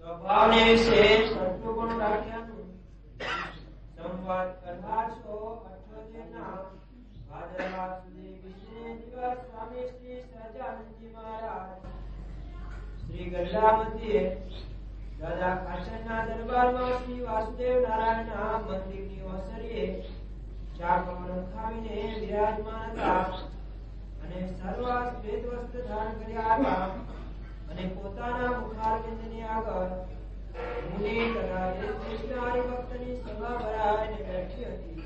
સ્વભાવને વિશે સત્વગુણ રાખ્યાનું સંવાદ 1878 ભાદરવા સુધી વિષ્ણુ દિવસ સ્વામી શ્રી સહજાનંદજી મહારાજ શ્રી ગરડા મધ્યે દાદા કાશનના દરબારમાં શ્રી વાસુદેવ નારાયણના મંદિરની ઓસરીએ ચાકમણ ખાવીને વિરાજમાન હતા અને સર્વ શ્વેત વસ્ત્ર ધારણ કર્યા હતા અને પોતાના મુખારવિંદની આગળ મુનિ તથા કૃષ્ણ હરિભક્તની સભા ભરાઈને બેઠી હતી.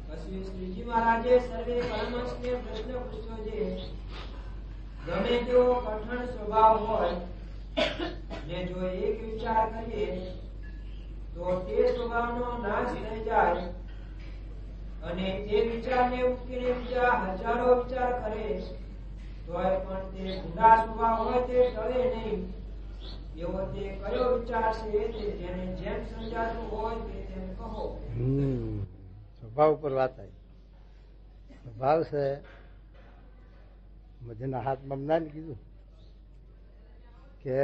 પછી શ્રીજી મહારાજે સર્વે પરમહંસને પ્રશ્ન પૂછ્યો છે, ગમે તેવો કઠણ સ્વભાવ હોય ને જો એક વિચાર કરીએ તો તે સ્વભાવનો નાશ થઈ જાય અને તે વિચારને મૂકીને બીજા હજારો વિચાર કરે તોય પણ તે ભૂંડા સ્વભાવ હોય તે ટળે નહીં. એવો તે કયો વિચાર છે તે જેને જેમ સમજાતું હોય તે તેમ કહો. સ્વભાવ ઉપર વાત આવી. સ્વભાવ છે મધ્યના હાથમાં ના કીધું કે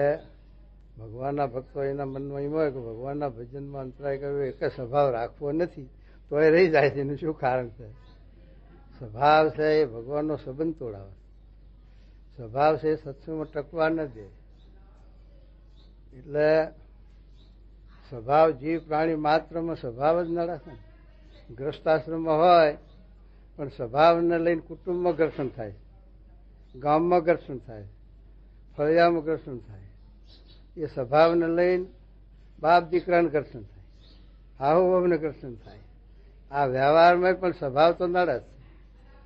ભગવાનના ભક્તો એના મનમાં એમ હોય કે ભગવાનના ભજનમાં અંતરાય કર્યો એક સ્વભાવ રાખવો નથી તો એ રહી જાય છે. એનું શું કારણ છે? સ્વભાવ છે એ ભગવાનનો સંબંધ તોડાવે. સ્વભાવ છે એ સત્સંગમાં ટકવા ન દે. એટલે સ્વભાવ જીવ પ્રાણી માત્રમાં સ્વભાવ જ નડે છે. ગ્રસ્તાશ્રમમાં હોય પણ સ્વભાવને લઈને કુટુંબમાં ઘર્ષણ થાય, ગામમાં ઘર્ષણ થાય, ફળિયામાં ઘર્ષણ થાય. એ સ્વભાવને લઈને બાપ દીકરાને ઘર્ષણ થાય, હાહુ વહુને ઘર્ષણ થાય. આ વ્યવહારમાં પણ સ્વભાવ તો નડે છે.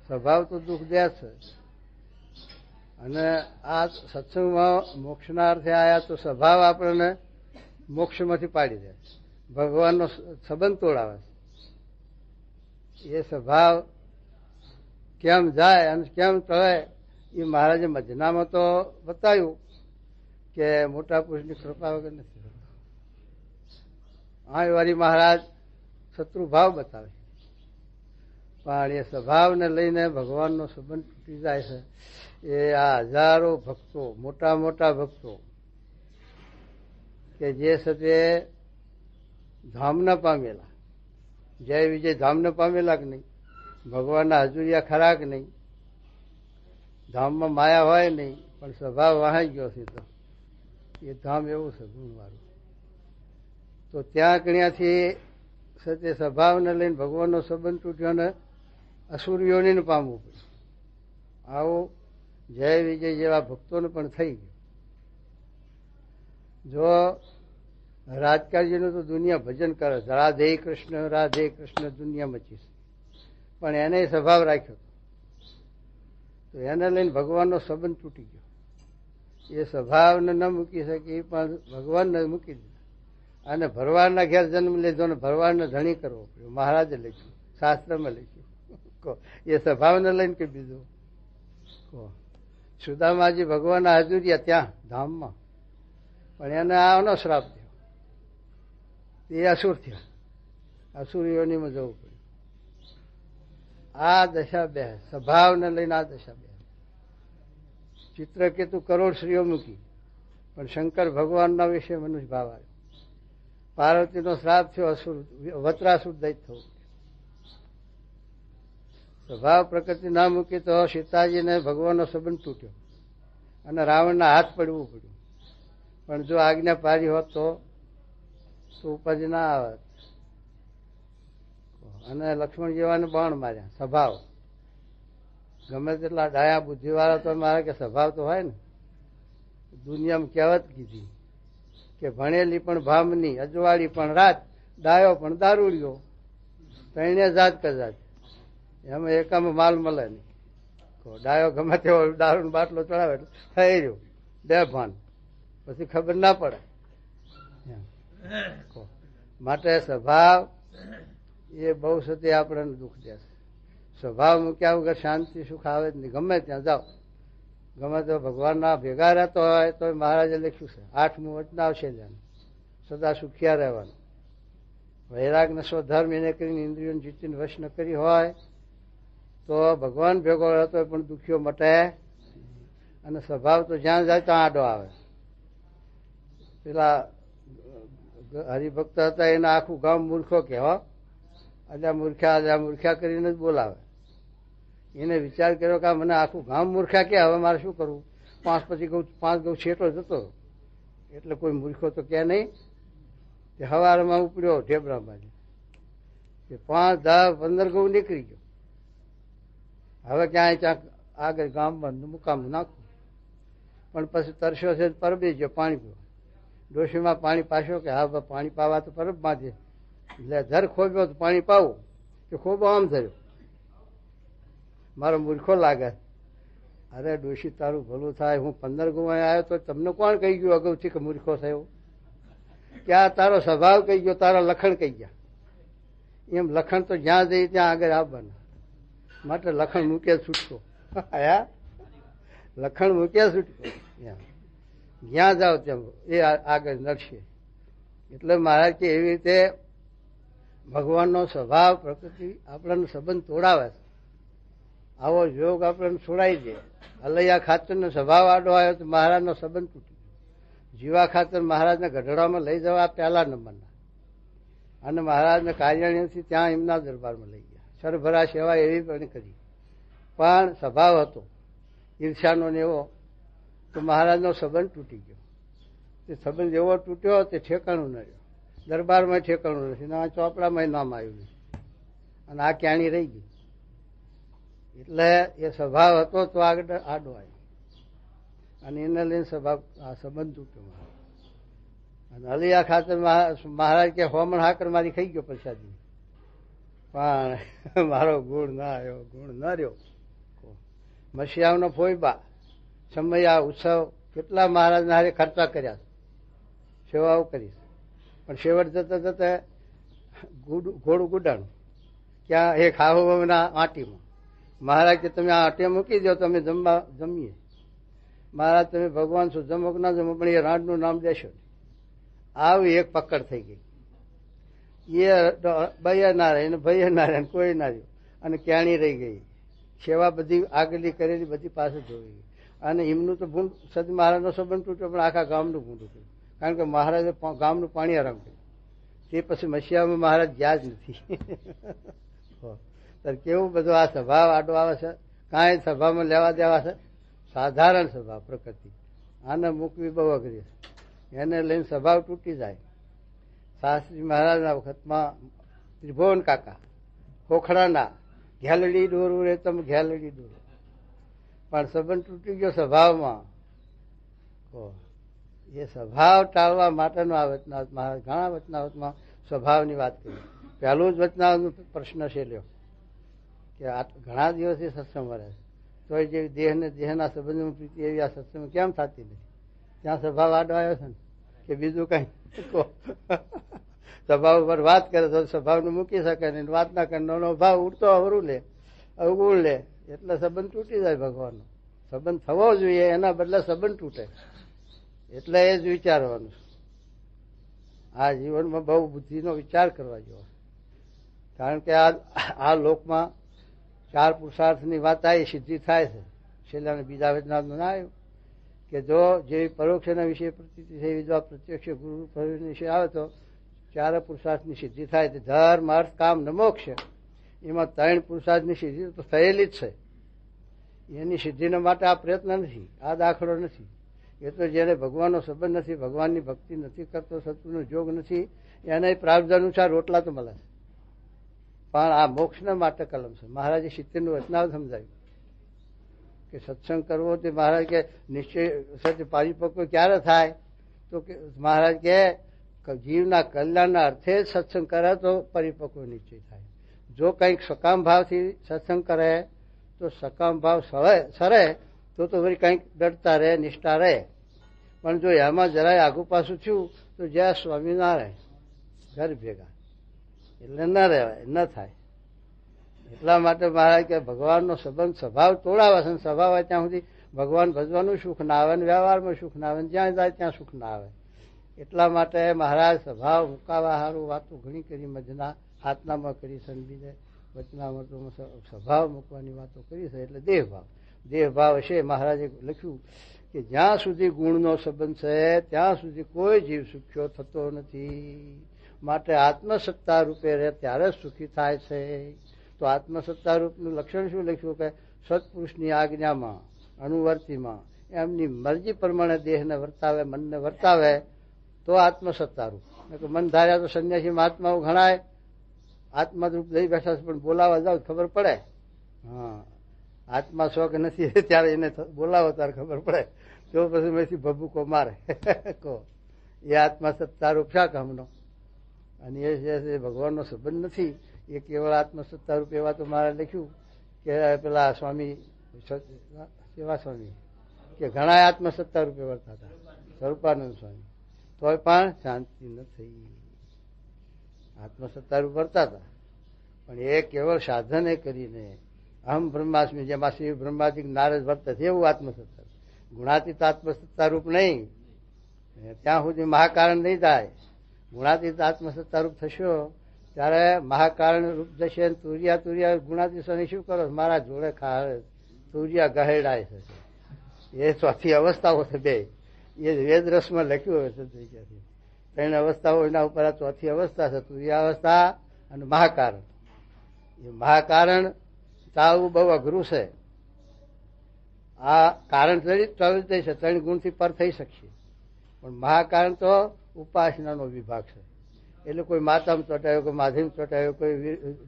સ્વભાવ તો દુઃખ દે છે. અને આ સત્સંગમાં મોક્ષના અર્થે આવ્યા તો સ્વભાવ આપણને મોક્ષમાંથી પાડી દે, ભગવાનનો સંબંધ તોડાવે છે. એ સ્વભાવ કેમ જાય અને કેમ ટળે એ મહારાજે મધ્યનામાં તો બતાવ્યું કે મોટા પુરુષની કૃપા વગર નથી થતું. આ વારી મહારાજ શત્રુ ભાવ બતાવે પણ એ સ્વભાવને લઈને ભગવાનનો સંબંધ તૂટી જાય છે. એ આ હજારો ભક્તો, મોટા મોટા ભક્તો કે જે સતે ધામને પામેલા, જય વિજય ધામને પામેલા કે નહીં, ભગવાનના હજુરિયા ખરા કે નહીં, ધામમાં માયા હોય નહીં પણ સ્વભાવ વહાઈ ગયો છે તો એ ધામ એવું છે ગુણવાળું. તો ત્યાં કણ્યાથી સત્ય સ્વભાવને લઈને ભગવાનનો સંબંધ તૂટ્યો ને અસુરીઓને પામવું પડ્યું. આવું જય વિજય જેવા ભક્તોને પણ થઈ ગયું. જો રાજકારજીનું તો દુનિયા ભજન કરે, રાધે કૃષ્ણ દુનિયા મચી, પણ એને સ્વભાવ રાખ્યો તો એને લઈને ભગવાનનો સંબંધ તૂટી ગયો. એ સ્વભાવને ન મૂકી શકે એ પણ ભગવાનને મૂકી દીધા. અને ભરવાડના ઘેર જન્મ લીધો ને ભરવાડને ધણી કરવો પડ્યો. મહારાજે લખ્યું, શાસ્ત્રમાં લખ્યું. એ સ્વભાવને લઈને કઈ બીજું સુદામાજી ભગવાનના હાજુરિયા ત્યાં ધામમાં, પણ એને આનો શ્રાપ થયો. એ અસુર થયા, અસુરીઓનીમાં જવું પડ્યું. આ દશા બે, સ્વભાવને લઈને આ દશા બે. ચિત્રકેતુ કરોડ શ્રીઓ મૂકી પણ શંકર ભગવાનના વિશે મનુષ્ય ભાવ આવ્યો. પાર્વતીનો શ્રાપ થયો, અસુર વત્રાસુર દૈત થવું. સ્વભાવ પ્રકૃતિ ના મૂકી તો સીતાજીને ભગવાનનો સંબંધ તૂટ્યો અને રાવણના હાથ પડવું પડ્યું. પણ જો આજ્ઞા પાડી હોત તો ઉપાધિ ના આવે. અને લક્ષ્મણ જેવાને બાણ માર્યા. સ્વભાવ ગમે તેટલા ડાયા બુદ્ધિવાળા તો મારે કે સ્વભાવ તો હોય ને. દુનિયામાં કહેવત કીધી કે ભણેલી પણ ભામની, અજવાળી પણ રાત, ડાયો પણ દારૂડિયો, ત્રણે જાત કજાત. એમાં એકામાં માલ મળે નહીં. ડાયો ગમે તેવો દારૂનો બાટલો ચડાવે એટલે થઈ રહ્યો બે ભાન, પછી ખબર ના પડે. માટે સ્વભાવ એ બહુ સતી આપણને દુઃખ દે છે. સ્વભાવ મૂક્યા વગર શાંતિ સુખ આવે જ નહીં. ગમે ત્યાં જાઓ, ગમે તો ભગવાનના ભેગા રહેતો હોય તો મહારાજે લખ્યું છે 8મું વચન આવશે ત્યાં સદા સુખિયા રહેવાનું. વૈરાગ ને સ્વધર્મ એને કરીને ઇન્દ્રિયોને જીતીને વશ ન કરી હોય તો ભગવાન ભેગો રહેતો પણ દુખ્યો મટે, અને સ્વભાવ તો જ્યાં જાય ત્યાં આડો આવે. પેલા હરિભક્ત હતા એને આખું ગામ મૂર્ખો કહેવા, અલ્યા મૂર્ખ્યા કરીને જ બોલાવે. એને વિચાર કર્યો કે મને આખું ગામ મૂર્ખા કે હવે મારે શું કરવું, 5 ગૌ છેટો જતો, એટલે કોઈ મૂર્ખો તો કે નહીં. તે હવારમાં ઉપડ્યો ઢેબરામાં, 5, 10, 15 ગૌ નીકળી ગયો. હવે ક્યાંય ક્યાંક આગળ ગામમાં મુકામ નાખવું, પણ પછી તરસ્યો છે પરબી ગયો પાણી પીવા. ડોશીમાં પાણી પાછો કે હા પાણી પાવા તો પરબમાં છે, એટલે ધર ખોબ્યો તો પાણી પાવું, કે ખોબો આમ ધર્યો, મારો મૂર્ખો લાગે. અરે ડોશી તારું ભલું થાય, હું 15 ગુવાય આવ્યો તો તમને કોણ કહી ગયું અગાઉથી કે મૂર્ખો થયો? કે આ તારો સ્વભાવ કહી ગયો, તારા લખણ કહી ગયા. એમ લખણ તો જ્યાં જઈ ત્યાં આગળ આવવાના, માટે લખણ મૂકે છૂટકો. લખણ મૂકે છૂટકો, જ્યાં જાઓ ત્યાં એ આગળ નડશે. એટલે મહારાજ કે એવી રીતે ભગવાનનો સ્વભાવ પ્રકૃતિ આપણને સંબંધ તોડાવે છે. આવો યોગ આપણને છોડાઈ દે. અલૈયા ખાતરનો સ્વભાવ આડો આવ્યો તો મહારાજનો સંબંધ તૂટી ગયો. જીવા ખાતર મહારાજને ગઢડામાં લઈ જવા પહેલા નંબરના, અને મહારાજને કાર્યાણીથી ત્યાં એમના દરબારમાં લઈ ગયા. સરભરા સેવા એવી પણ કરી, પણ સ્વભાવ હતો ઈર્ષ્યાનો ને એવો, તો મહારાજનો સંબંધ તૂટી ગયો. તે સંબંધ એવો તૂટ્યો તે ઠેકાણું ન રહ્યો. દરબારમાં ઠેકાણું નથી, આ ચોપડામાં નામ આવ્યું નથી, અને આ ક્યાંની રહી ગઈ. એટલે એ સ્વભાવ હતો તો આગળ આડો આવ્યો, અને એને લઈને સ્વભાવ આ સંબંધ તૂટ્યો. અને અલિયા ખાતર મહારાજ કે હોમણ હાકર મારી ખાઈ ગયો પ્રસાદી, પણ મારો ગુણ ના આવ્યો, ગુણ ન રહ્યો. મસીહાનો ફોઈબા સમયા ઉત્સવ કેટલા મહારાજના હારે ખર્ચા કર્યા, સેવાઓ કરી, પણ છેવટ જતા જતા ઘોડું ગુડાણું ક્યાં એ ખાહોના આંટીમાં. મહારાજ કે તમે આ આંટીમાં મૂકી દો તો અમે જમીએ. મહારાજ તમે ભગવાન છો, જમો કે ના જમો, પણ એ રાંડનું નામ દેશો. આવી એક પકડ થઈ ગઈ. એ બૈયા ના રહે, ભૈયા ના રહે, કોઈ ના રહ્યું, અને ક્યાણી રહી ગઈ. સેવા બધી આગળની કરેલી બધી પાસે જોઈ ગઈ. અને એમનું તો ભૂંડ સદ મહારાજનો સંબંધ તૂટ્યો, પણ આખા ગામનું ભૂંડ ઉઠ્યું, કારણ કે મહારાજે ગામનું પાણી આરામ કર્યું. તે પછી મસીહામાં મહારાજ ગયા જ નથી. કેવું બધું આ સ્વભાવ આડો આવે છે, કાંઈ સભામાં લેવા દેવા છે. સાધારણ સ્વભાવ પ્રકૃતિ, આને મૂકવી બહુ અઘરી છે. એને લઈને સ્વભાવ તૂટી જાય. શાસ્ત્રી મહારાજના વખતમાં ત્રિભુવન કાકા ખોખડાના ઘેલડી દોરું રે તમે ઘેલડી દોરો, પણ સંબંધ તૂટી ગયો સ્વભાવમાં. એ સ્વભાવ ટાળવા માટેનો આ વચનાવત મહારાજ ઘણા વચનાવતમાં સ્વભાવની વાત કરી. પહેલું જ વચનાવતનો પ્રશ્ન છે લ્યો કે આ ઘણા દિવસથી સત્સંગ મળે છે, તો એ જેવી દેહને દેહના સંબંધમાં પ્રીતિ એવી આ સત્સંગ કેમ થતી નથી? ત્યાં સ્વભાવ આડો આવ્યો છે ને, કે બીજું કઈ સ્વભાવ ઉપર વાત કરે તો સ્વભાવને મૂકી શકે ને, વાત ના કરે નો ભાવ ઉડતો અવરું લે, અવગુણ લે, એટલે સંબંધ તૂટી જાય. ભગવાનનો સંબંધ થવો જોઈએ, એના બદલે સંબંધ તૂટે. એટલે એ જ વિચારવાનું. આ જીવનમાં બહુ બુદ્ધિનો વિચાર કરવા જેવો, કારણ કે આ લોકમાં 4 પુરુષાર્થની વાત આવી, સિદ્ધિ થાય છે. છેલ્લા બીજા વેદનાનું ના આવ્યું કે જો જેવી પરોક્ષના વિશે પ્રતીતિ છે એવી જો પ્રત્યક્ષ ગુરુ વિશે આવે તો 4 પુરુષાર્થની સિદ્ધિ થાય. ધર્મ, અર્થ, કામ ને મોક્ષ, એમાં 3 પુરુષાર્થની સિદ્ધિ તો થયેલી જ છે. એની સિદ્ધિના માટે આ પ્રયત્ન નથી, આ દાખલો નથી. એ તો જેને ભગવાનનો સંબંધ નથી, ભગવાનની ભક્તિ નથી કરતો, સત્વનો જોગ નથી, એને પ્રારબ્ધ અનુસાર રોટલા તો મળે છે. પણ આ મોક્ષના માટે કલમ છે. મહારાજે 70નું વચનાવત સમજાવ્યું કે સત્સંગ કરવો તે મહારાજ કે નિશ્ચય સત્ય પરિપક્વ ક્યારે થાય? તો કે મહારાજ કે જીવના કલ્યાણના અર્થે જ સત્સંગ કરે તો પરિપક્વ નિશ્ચય થાય. જો કંઈક સકામ ભાવથી સત્સંગ કરે તો સકામ ભાવ સરે તો વળી કંઈક ડરતા રહે, નિષ્ઠા રહે. પણ જો એમાં જરાય આગુ પાછું થયું તો જ્યાં સ્વામિનારાયણ ઘર ભેગા, એટલે ન રહેવાય, ન થાય. એટલા માટે મહારાજ કે ભગવાનનો સંબંધ સ્વભાવ તોડાવે છે. સ્વભાવ હોય ત્યાં સુધી ભગવાન ભજવાનું સુખ ના આવે, વ્યવહારમાં સુખ ના આવે, જ્યાં જાય ત્યાં સુખ ના આવે. એટલા માટે મહારાજ સ્વભાવ મુકાવા સારું વાતો ઘણી કરી, મજના હાથનામાં કરી, સંબીજે વચનામૃતોમાં સ્વભાવ મૂકવાની વાતો કરી છે, એટલે દેહભાવ. દેહભાવ હશે. મહારાજે લખ્યું કે જ્યાં સુધી ગુણનો સંબંધ છે ત્યાં સુધી કોઈ જીવ સુખ્યો થતો નથી. માટે આત્મસત્તા રૂપે રહે ત્યારે જ સુખી થાય છે. તો આત્મસત્તા રૂપનું લક્ષણ શું લખ્યું કે સત્પુરુષની આજ્ઞામાં, અનુવર્તિમાં એમની મરજી પ્રમાણે દેહને વર્તાવે, મનને વર્તાવે તો આત્મસત્તા રૂપ. મન ધાર્યા તો સંન્યાસી મહાત્માઓ ઘણાય આત્મારૂપ લઈ બેઠા છે, પણ બોલાવા જાવ ખબર પડે. હા, આત્મા છો કે નથી ત્યારે એને બોલાવો ત્યારે ખબર પડે. તો પછી મેથી ભભૂકો મારે કહો એ આત્મા સત્તારૂપ શા કામનો? અને એ જે ભગવાનનો સંબંધ નથી, એ કેવળ આત્મસત્તારૂપ. એવા તો મારે લખ્યું કે પેલા સ્વામી સેવા સ્વામી કે ઘણા આત્મસત્તા રૂપે વર્તા હતા, સ્વરૂપાનંદ સ્વામી, તોય પણ શાંતિ ન થઈ. આત્મસત્તા રૂપ વર્તા હતા, પણ એ કેવળ સાધને કરીને અહમ બ્રહ્માસ્મિ, જેમાં શિવ બ્રહ્માદિક નારદ વર્તે છે એવું આત્મસત્તા. ગુણાતીત આત્મસત્તા રૂપ નહીં. ત્યાં સુધી મહાકારણ નહીં થાય. ગુણાતીત આત્મસત્તા રૂપ થશો ત્યારે મહાકારણ રૂપ જશે. તુરિયા તુરિયા ગુણાતીત શું કરો? મારા જોડે ખાડે તુરિયા ગહેડાય છે. એ ચોથી અવસ્થાઓ છે બે. એ વેદ રસમાં લખ્યું હોય છે. ત્રણ અવસ્થાઓ એના ઉપર આ ચોથી અવસ્થા છે, તુરિયા અવસ્થા અને મહાકારણ. એ મહાકારણ ચાલવું બહુ અઘરું છે. આ કારણ ચાલુ થઈ છે, 3 ગુણથી પર થઈ શકશે, પણ મહાકારણ તો ઉપાસનાનો વિભાગ છે. એટલે કોઈ માતામાં ચોંટાયો, કોઈ માધીમાં ચોંટાયો, કોઈ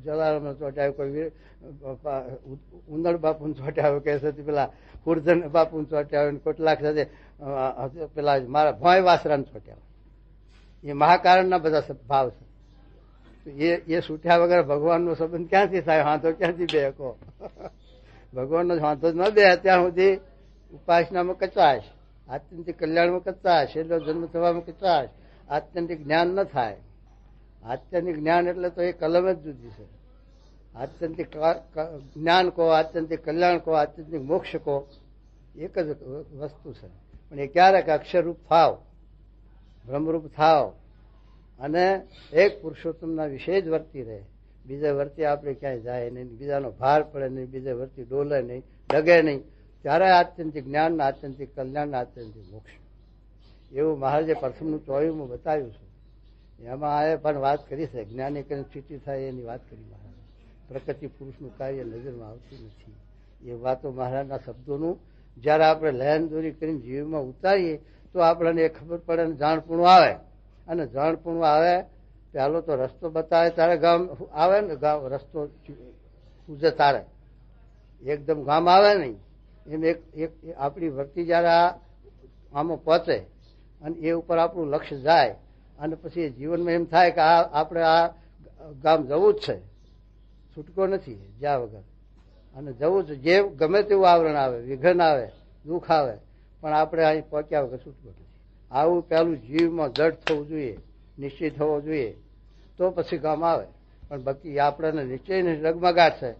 જલારામમાં ચોંટાયો, કોઈ ઉંદર બાપુને ચોંટાયો, કે છે પેલા હુરધન બાપુને ચોંટાયો, કેટલાક સાથે પેલા મારા ભોંય વાસરાને ચોંટ્યા. એ મહાકારણના બધા ભાવ છે. એ છૂટ્યા વગર ભગવાનનો સંબંધ ક્યાંથી થાય? હાથો ક્યાંથી બે કહો? ભગવાનનો હાથો જ ન બે ત્યાં સુધી ઉપાસનામાં કચાશ, આત્યંતિક કલ્યાણમાં કચાશ, એટલો જન્મ થવામાં કચાશ, આત્યંતિક જ્ઞાન ન થાય. આત્યંતિક જ્ઞાન એટલે તો એ કલમ જ જુદી છે. આત્યંતિક જ્ઞાન કહો, આત્યંતિક કલ્યાણ કહો, આત્યંતિક મોક્ષ કહો, એક જ વસ્તુ છે. પણ એ ક્યારેક અક્ષરરૂપ થાવ, બ્રહ્મરૂપ થાવ અને એક પુરુષોત્તમના વિશે જ વર્તી રહે. બીજા વર્તી આપણે ક્યાંય જાય નહીં, બીજાનો ભાર પડે નહીં, બીજા વર્તી ડોલે નહીં, ડગે નહીં. ત્યારે આત્યંતિક જ્ઞાન, આત્યંતિક કલ્યાણ, આત્યંતિક મોક્ષ. એવું મહારાજે પ્રથમનું 24મું બતાવ્યું છે. એમાં આ પણ વાત કરી છે, જ્ઞાની કરીને ચીટી થાય એની વાત કરી મહારાજ. પ્રકૃતિ પુરુષનું કાર્ય નજરમાં આવતું નથી. એ વાતો મહારાજના શબ્દોનું જયારે આપણે લહેન દોરી કરીને જીવમાં ઉતારીએ તો આપણને એ ખબર પડે ને જાણપૂણું આવે. અને જાણપૂણું આવે પહેલો તો રસ્તો બતાવે ત્યારે ગામ આવે ને, ગામ રસ્તો પૂજે તારે એકદમ ગામ આવે નહીં. એમ એક આપણી વર્તી જયારે આમાં પહોંચે અને એ ઉપર આપણું લક્ષ્ય જાય અને પછી જીવનમાં એમ થાય કે આપણે આ ગામ જવું જ છે, છૂટકો નથી જ્યાં વગર. અને જવું જ, જે ગમે તેવું આવરણ આવે, વિઘન આવે, દુઃખ આવે, પણ આપણે અહીં પહોંચ્યા વગર છૂટકો નથી. આવું પહેલું જીવમાં જડ થવું જોઈએ, નિશ્ચય થવો જોઈએ, તો પછી ગામ આવે. પણ બાકી આપણને નિશ્ચય ડગમગાટ છે,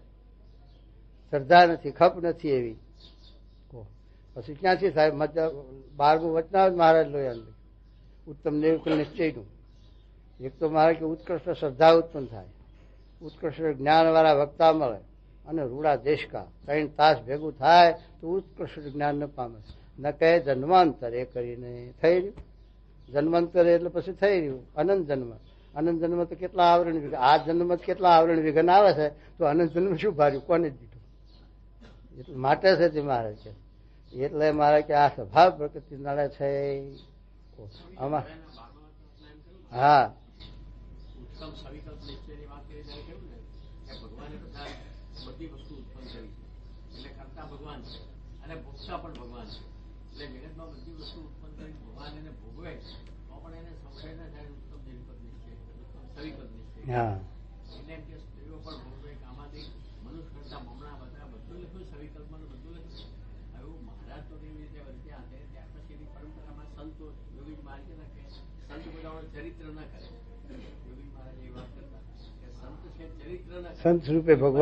શ્રદ્ધા નથી, ખપ નથી એવી, પછી ક્યાંથી થાય? 12મું વચનામૃત મહારાજ લોયા ઉત્તમ નિર્વિકલ્પ નિશ્ચયનું. એક તો મારે કે ઉત્કૃષ્ટ શ્રદ્ધા ઉત્પન્ન થાય, ઉત્કૃષ્ટ જ્ઞાનવાળા વક્તા મળે અને રૂડા દેશકા 3 તાસ ભેગું થાય તો ઉત્કૃષ્ટ જ્ઞાન ન પામે. ન કહે જન્માંતર એ કરીને થઈ રહ્યું. જન્માંતર એટલે પછી થઈ રહ્યું અનંત જન્મ. અનંત જન્મ તો કેટલા આવરણ વિઘન, આ જન્મ કેટલા આવરણ વિઘન આવે છે, તો અનંત જન્મ શું ભાર્યું, કોને દીધું? એટલે માટે છે તે મારે કે, એટલે મારે કે આ સ્વભાવ પ્રકૃતિ નડે છે આમાં. હા, બધી વસ્તુ ઉત્પન્ન કરી છે એટલે કરતા ભગવાન છે અને ભોગતા પણ ભગવાન છે. એટલે જગતમાં બધી વસ્તુ ઉત્પન્ન કરી ભગવાન એને ભોગવે તો પણ એને સંશય ના થાય. ઉત્તમ નિર્વિકલ્પ નિશ્ચય, ઉત્તમ સવિકલ્પ નિશ્ચય. એટલે એમ કે સ્ત્રીઓ પણ ભોગવે, કામાદી, મનુષ્ય કરતા બમણા, બધા બધું લખ્યું સવિકલ્પમાં, બધું લખ્યું. એવું મહારાજ તો એવી રીતે વર્ત્યા હતા. ત્યાર પછીની પરંપરામાં સંતો યોગી મહારાજ કે સંત બધાનું ચરિત્ર ના કરે. યોગી મહારાજ એ વાત કરતા કે સંત છે ચરિત્ર ના કરે. સંત રૂપે ભગવાન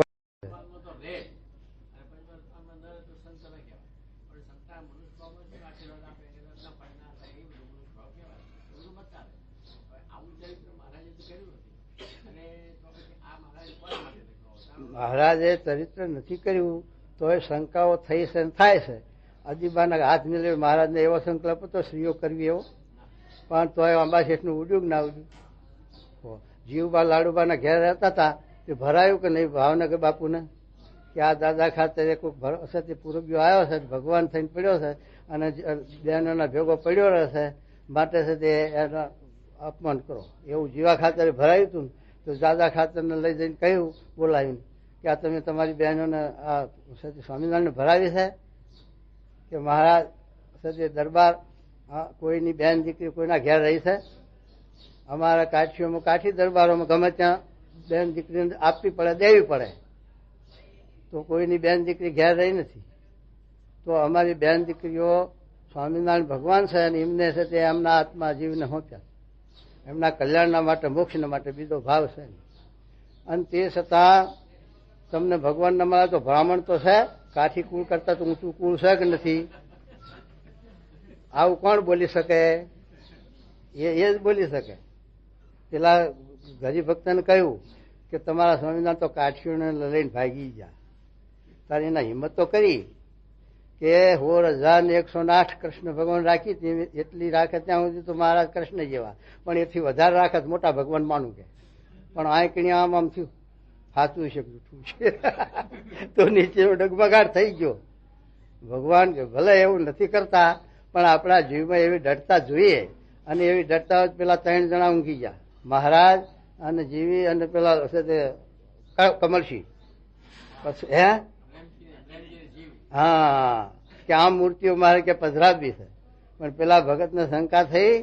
મહારાજે ચરિત્ર નથી કર્યું તોય શંકાઓ થઈ છે થાય છે. અદીબાના હાથ મિલે મહારાજને એવો સંકલ્પ હતો સ્ત્રીઓ કરવી એવો, પણ તોય અંબા શેઠનું ઉડ્યું ના ઉડ્યું. જીવબા લાડુબાના ઘેર રહેતા હતા તે ભરાયું કે નહીં ભાવનગર બાપુને કે આ દાદા ખાતર કોઈ ભરોસે તે પૂરબ્યો આવ્યો છે, ભગવાન થઈને પડ્યો છે અને બહેનોના ભેગો પડ્યો રહેશે માટે છે તે એનો અપમાન કરો એવું જીવા ખાતરે ભરાયું હતું. તો દાદા ખાતરને લઈ જઈને કહ્યું બોલાવીને કે આ તમે તમારી બહેનોને આ સ્વામિનારાયણને ભરાવી છે કે મહારાજ સત્ય દરબાર કોઈની બહેન દીકરી કોઈના ઘેર રહી છે. અમારા કાઠીઓમાં કાઠી દરબારોમાં ગમે ત્યાં બેન દીકરીને આપવી પડે દેવી પડે, તો કોઈની બેન દીકરી ઘેર રહી નથી. તો અમારી બેન દીકરીઓ સ્વામિનારાયણ ભગવાન છે અને એમને છે તે એમના આત્મા જીવને હોત્યા, એમના કલ્યાણના માટે મોક્ષના માટે બીજો ભાવ છે. અને તે છતાં તમને ભગવાન ન મળે તો બ્રાહ્મણ તો છે, કાઠી કુળ કરતા તો ઊંચું કુળ છે કે નથી? આવું કોણ બોલી શકે? એ જ બોલી શકે. પેલા હરિભક્તને કહ્યું કે તમારા સ્વામિનારાયણ તો કાઠીઓને લઈને ભાગી ગયા. તારે એના હિંમત તો કરી કે 16,108 કૃષ્ણ ભગવાન રાખી એટલી રાખે ત્યાં સુધી તો મહારાજ કૃષ્ણ જેવા, પણ એથી વધારે રાખે મોટા ભગવાન માનું કે. પણ આંકણી આમ આમ થયું સાચું છે જૂઠું છે તો નીચે ડગમગાટ થઈ ગયો. ભગવાન ભલે એવું નથી કરતા પણ આપણા જીવમાં એવી ડરતા જોઈએ, અને એવી ડરતા પેલા 3 જણા ઊંઘી ગયા, મહારાજ અને જીવી અને પેલા કમલસિંહ. પછી હા કે આ મૂર્તિઓ મારે કે પધરાવવી છે, પણ પેલા ભગતને શંકા થઈ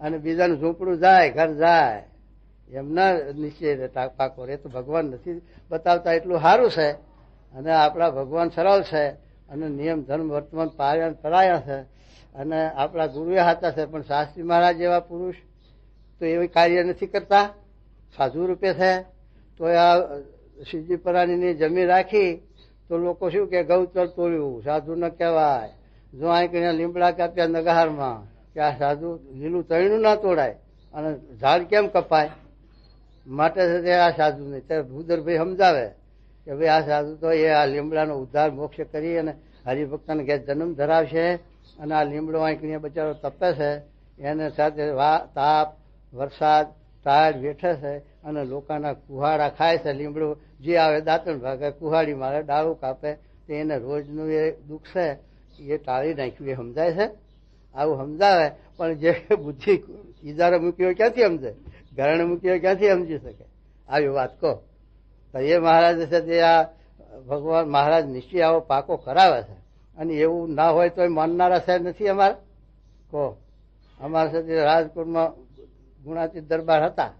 અને બીજાનું ઝૂંપડું જાય ઘર જાય એમના નિશ્ચય પાકો. એ તો ભગવાન નથી બતાવતા એટલું સારું છે, અને આપણા ભગવાન સરળ છે અને નિયમ ધર્મ વર્તમાન પારાયણ કરાયા છે, અને આપણા ગુરુએ હાથા છે. પણ શાસ્ત્રી મહારાજ જેવા પુરુષ તો એવી કાર્ય નથી કરતા, સાધુ રૂપે છે. તો આ શિવજી પરાણીની જમીન રાખી તો લોકો શું કે ગૌચર તોડ્યું, સાધુ ન કહેવાય. જો આ કઈ લીમડા કાપ્યા નગાહારમાં કે આ સાધુ લીલું તળીનું ના તોડાય અને ઝાડ કેમ કપાય માટે છે આ સાધુ નહીં. ત્યારે ભૂદરભાઈ સમજાવે કે ભાઈ આ સાધુ તો એ આ લીમડાનો ઉદ્ધાર મોક્ષ કરી અને હરિભક્તને ઘેર જન્મ ધરાવશે, અને આ લીમડો આંકણીએ બચારો તપે છે, એને સાથે તાપ વરસાદ ટાળ વેઠે છે અને લોકોના કુહાડા ખાય છે. લીમડું જે આવે દાંતણ ભાગે, કુહાડી મારે, ડાળું કાપે, તો એને રોજનું એ દુઃખ છે એ ટાળી નાખ્યું. એ સમજાય છે, આવું સમજાવે. પણ જે બુદ્ધિ ઈજારો મૂકી હોય ક્યાંથી સમજે, ઘરણ મૂકી હોય ક્યાંથી સમજી શકે? આવી વાત કહો તો એ મહારાજ છે તે આ ભગવાન મહારાજ નિશ્ચય આવો પાકો કરાવે છે. અને એવું ના હોય તો માનનારા સાહેબ નથી અમારે. કહો અમારા સાથે રાજકોટમાં ગુણાતીત દરબાર હતા,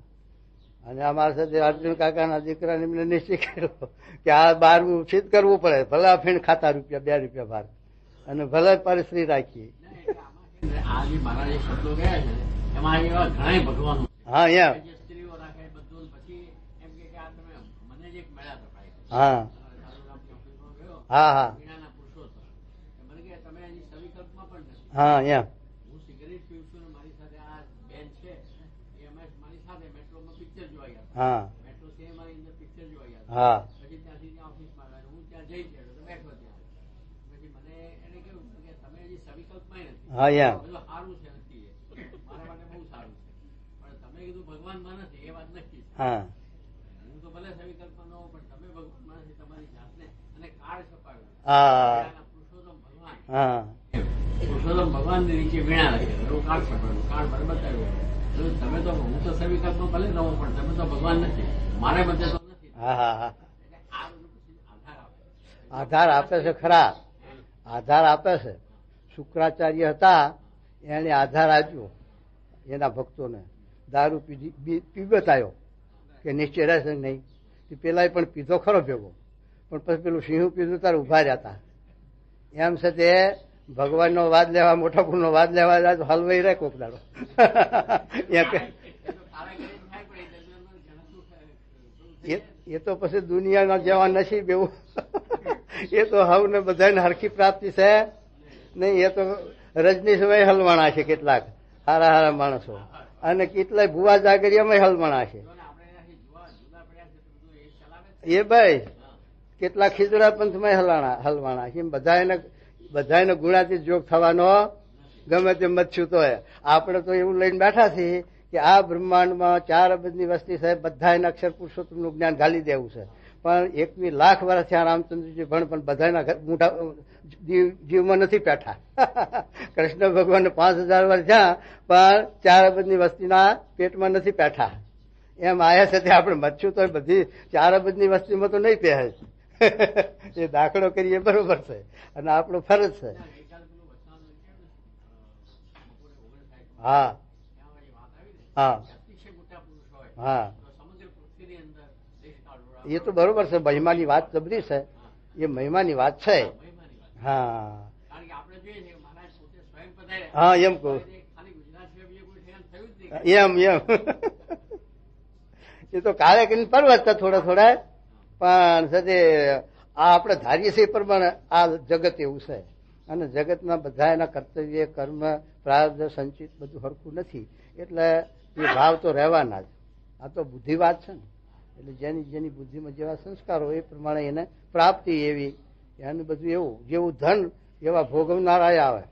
અને અમારા સાથે અર્જુન કાકાના દીકરાને એમને નિશ્ચય કર્યો કે આ 12મું સિદ્ધ કરવું પડે, ભલે અફીણ ખાતા રૂપિયા 2 રૂપિયા બહાર, અને ભલે પરિશ્રી રાખીએ. હા એમ હા હા હા હા એમ હા હા હા યા ભગવાન માને છે એ વાત નક્કી. હા હું તો ભલે સવિકલ્પમાં ન હોઉં પણ તમે ભગવાન માને છે તમારી જાતને, અને કાળ છપાયો. હા પુરુષોત્તમ ભગવાન, હા પુરુષોત્તમ ભગવાન ની નીચે વીણા લખે એવું કાળ છપાયું, કાળ ભલે બતાવ્યું. તમે તો હું તો સવિકલ્પમાં ભલે ન હોઉં પણ તમે તો ભગવાન નથી, મારે બધે તો નથી. હા હા હા આ બધું પછી આધાર આપે. આધાર આપે છે ખરા, આધાર આપે છે. શુક્રાચાર્ય હતા એને આધાર આપ્યો એના ભક્તોને. દારૂ પીબત આવ્યો કે નિશ્ચય રહેશે નહીં, પેલા પણ પીધો ખરો ભેગો, પણ પછી પેલું સિંહ પીધું તારે ઉભા રહ્યા હતા. એમ છે તે ભગવાનનો વાદ લેવા, મોટા પુરનો વાદ લેવા જાય તો હલવાઈ રહે કોક દાડો. એ તો પછી દુનિયાના જેવા નસીબ એવું. એ તો હવને બધાને હરખી પ્રાપ્તિ છે નહીં. એ તો રજની સમય હલવાણા છે કેટલાક હારા હારા માણસો, અને કેટલાય ભુવા જાગરિયામાં હલવાણા છે. એ ભાઈ કેટલા ખીજડા પંથમાં હલવાના એમ બધાને ગુણાતીત જોગ થવાનો ગમે તે મચ્છું તો આપણે તો એવું લઈને બેઠા છીએ કે આ બ્રહ્માંડમાં 4 અબજની વસ્તી છે, બધાના અક્ષર પુરુષોત્તમનું જ્ઞાન ગાલી દેવું છે. પણ 21 લાખ વર્ષ થયા રામચંદ્રજી પણ બધાના મોટા જીવમાં નથી બેઠા. કૃષ્ણ ભગવાન 5000 વર્ષ થયા પણ 4 અબજની વસ્તીના પેટમાં નથી બેઠા. એમ આયા છે તે આપણે મચ્છું તો બધી 4 અબજની વસ્તીમાં તો નહીં પહેરે. એ દાખલો કરીએ બરોબર છે અને આપણો ફરજ છે. હા હા હા, એ તો બરોબર છે. મહિમાની વાત જબરી છે, એ મહિમાની વાત છે. હા હા, એમ કહું એમ એ તો કાલે કરીને પર્વત થોડા પણ સાથે આ આપણે ધારીએ છીએ પ્રમાણે આ જગત એવું છે. અને જગતમાં બધા એના કર્તવ્ય કર્મ પ્રારબ્ધ સંચિત બધું હરખું નથી, એટલે એ ભાવ તો રહેવાના જ. આ તો બુદ્ધિ વાત છે ને, એટલે જેની બુદ્ધિમાં જેવા સંસ્કારો એ પ્રમાણે એને પ્રાપ્તિ એવી, એનું બધું એવું. જેવું ધન એવા ભોગવનારા આવે.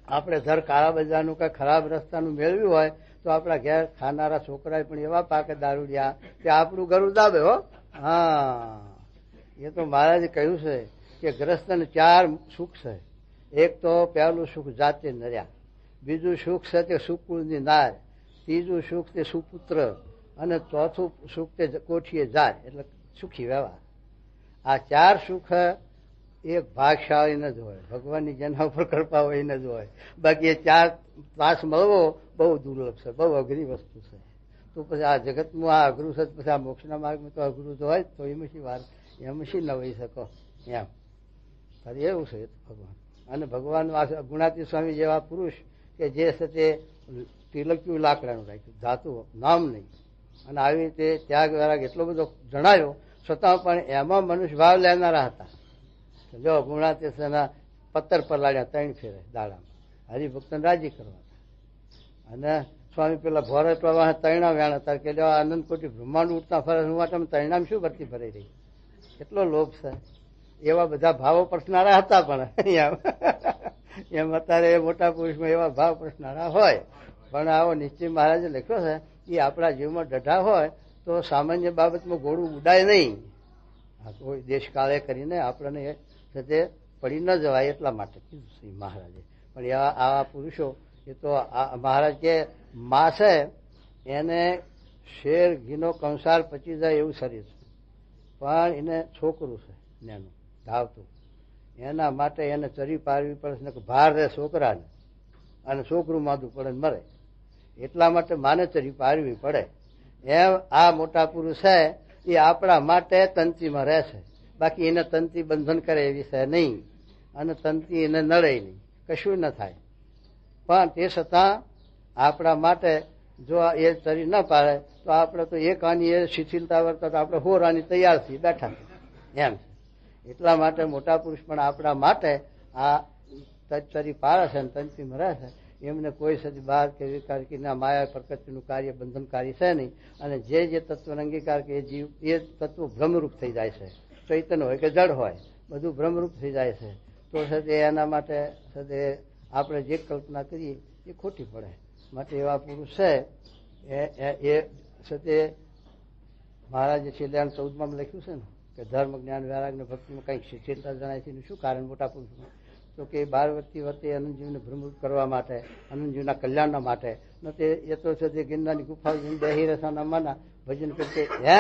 આપણે ધર કાળા બજારનું કઈ ખરાબ રસ્તાનું મેળવ્યું હોય તો આપણા ઘેર ખાનારા છોકરા પણ એવા પાકે દારૂડિયા કે આપણું ગળું દાબે. હો હા, એ તો મહારાજે કહ્યું છે કે ગ્રસ્તને 4 સુખ છે. એક તો પહેલું સુખ જાતે નર્યા, બીજું સુખ છે તે સુકુળની નાર, ત્રીજું સુખ તે સુપુત્ર, અને ચોથું સુખ તે કોઠીએ જાય, એટલે સુખી વ્યવહાર. આ 4 સુખ એક ભાગશાળીને જ હોય, ભગવાનની જેના ઉપર કૃપા હોય એને જ હોય. બાકી એ 4 પાસ મળવો બહુ દુર્લભ છે, બહુ અઘરી વસ્તુ છે. તો પછી આ જગતમાં આ અઘરું છે, પછી આ મોક્ષના માર્ગમાં તો અઘરું તો હોય, તો એમ શી ન વહી શકો એમ. એવું છે ભગવાન. અને ભગવાન ગુણાતીત સ્વામી જેવા પુરુષ કે જે છે તે તિલક્યું લાકડાનું રાખ્યું, ધાતુ નામ નહીં. અને આવી રીતે ત્યાગ વૈરાગ એટલો બધો જણાયો, છતાં પણ એમાં મનુષ્ય ભાવ લેનારા હતા. જો ગુણાતીતના પત્તર પર લાડ્યા 3 ફેરે દાડામાં, હરિભક્તને રાજી કરવા. અને સ્વામી પેલા ભોરે પ્રવાહ 3 વ્યાણ હતા કે આનંદ કોટી બ્રહ્માંડ ઉઠતા ફરે માટે 3 શું ભરતી ભરાઈ રહી. કેટલો લોભ છે. એવા બધા ભાવો પ્રસનારા હતા. પણ એમ અત્યારે મોટા પુરુષમાં એવા ભાવ પ્રસનારા હોય. પણ આવો નિશ્ચય મહારાજે લખ્યો છે એ આપણા જીવમાં ડઢા હોય તો સામાન્ય બાબતમાં ઘોડું ઉડાય નહીં. કોઈ દેશકાળે કરીને આપણને તે પડી ન જવાય એટલા માટે કીધું છે મહારાજે. પણ એવા આવા પુરુષો એ તો મહારાજ કે માં છે એને શેર ઘીનો કંસાર પચી જાય એવું શરીર છે, પણ એને છોકરું છે એનું ધાવતું. એના માટે એને ચરી પાડવી પડે, ભાર રહે છોકરાને, અને છોકરું માદું પડે મરે, એટલા માટે માને ચરી પાડવી પડે. એમ આ મોટા પુરુષ છે એ આપણા માટે તંતીમાં રહેશે. બાકી એને તંતી બંધન કરે એવી છે નહીં, અને તંતી એને નડે નહીં, કશું ન થાય. પણ તે છતાં આપણા માટે જો એ ચરી ન પાડે તો આપણે તો એક આની એ શિથિલતા વર્તા તો આપણે 4 આની તૈયાર થઈ બેઠા એમ. એટલા માટે મોટા પુરુષ પણ આપણા માટે આ તરી પાડે છે અને તંતીમાં રહે છે. એમને કોઈ સદી બહાર કે વિકાર કે ના માયા પ્રકૃતિનું કાર્ય બંધનકારી છે નહીં. અને જે તત્વનો અંગીકાર કે એ જીવ એ તત્વ ભ્રમરૂપ થઈ જાય છે. ચૈતન્ય હોય કે જડ હોય બધું ભ્રમરૂપ થઈ જાય છે. તો સદે એના માટે સદે આપણે જે કલ્પના કરીએ એ ખોટી પડે. માટે એવા પુરુષ છે એ સદે મહારાજે છેલ્લે 14માં લખ્યું છે ને કે ધર્મ જ્ઞાન વૈરાગ ને ભક્તિમાં કંઈક શિથિલતા જણાય છે. શું કારણ મોટા પુરુષમાં? તો કે 12 વર્તે અનંતજીવને ભ્રમરૂપ કરવા માટે, અનંતજીવના કલ્યાણના માટે. એ તો છે તે ગિરનારની ગુફા બેહી રસાના માના ભજન કરતે. હે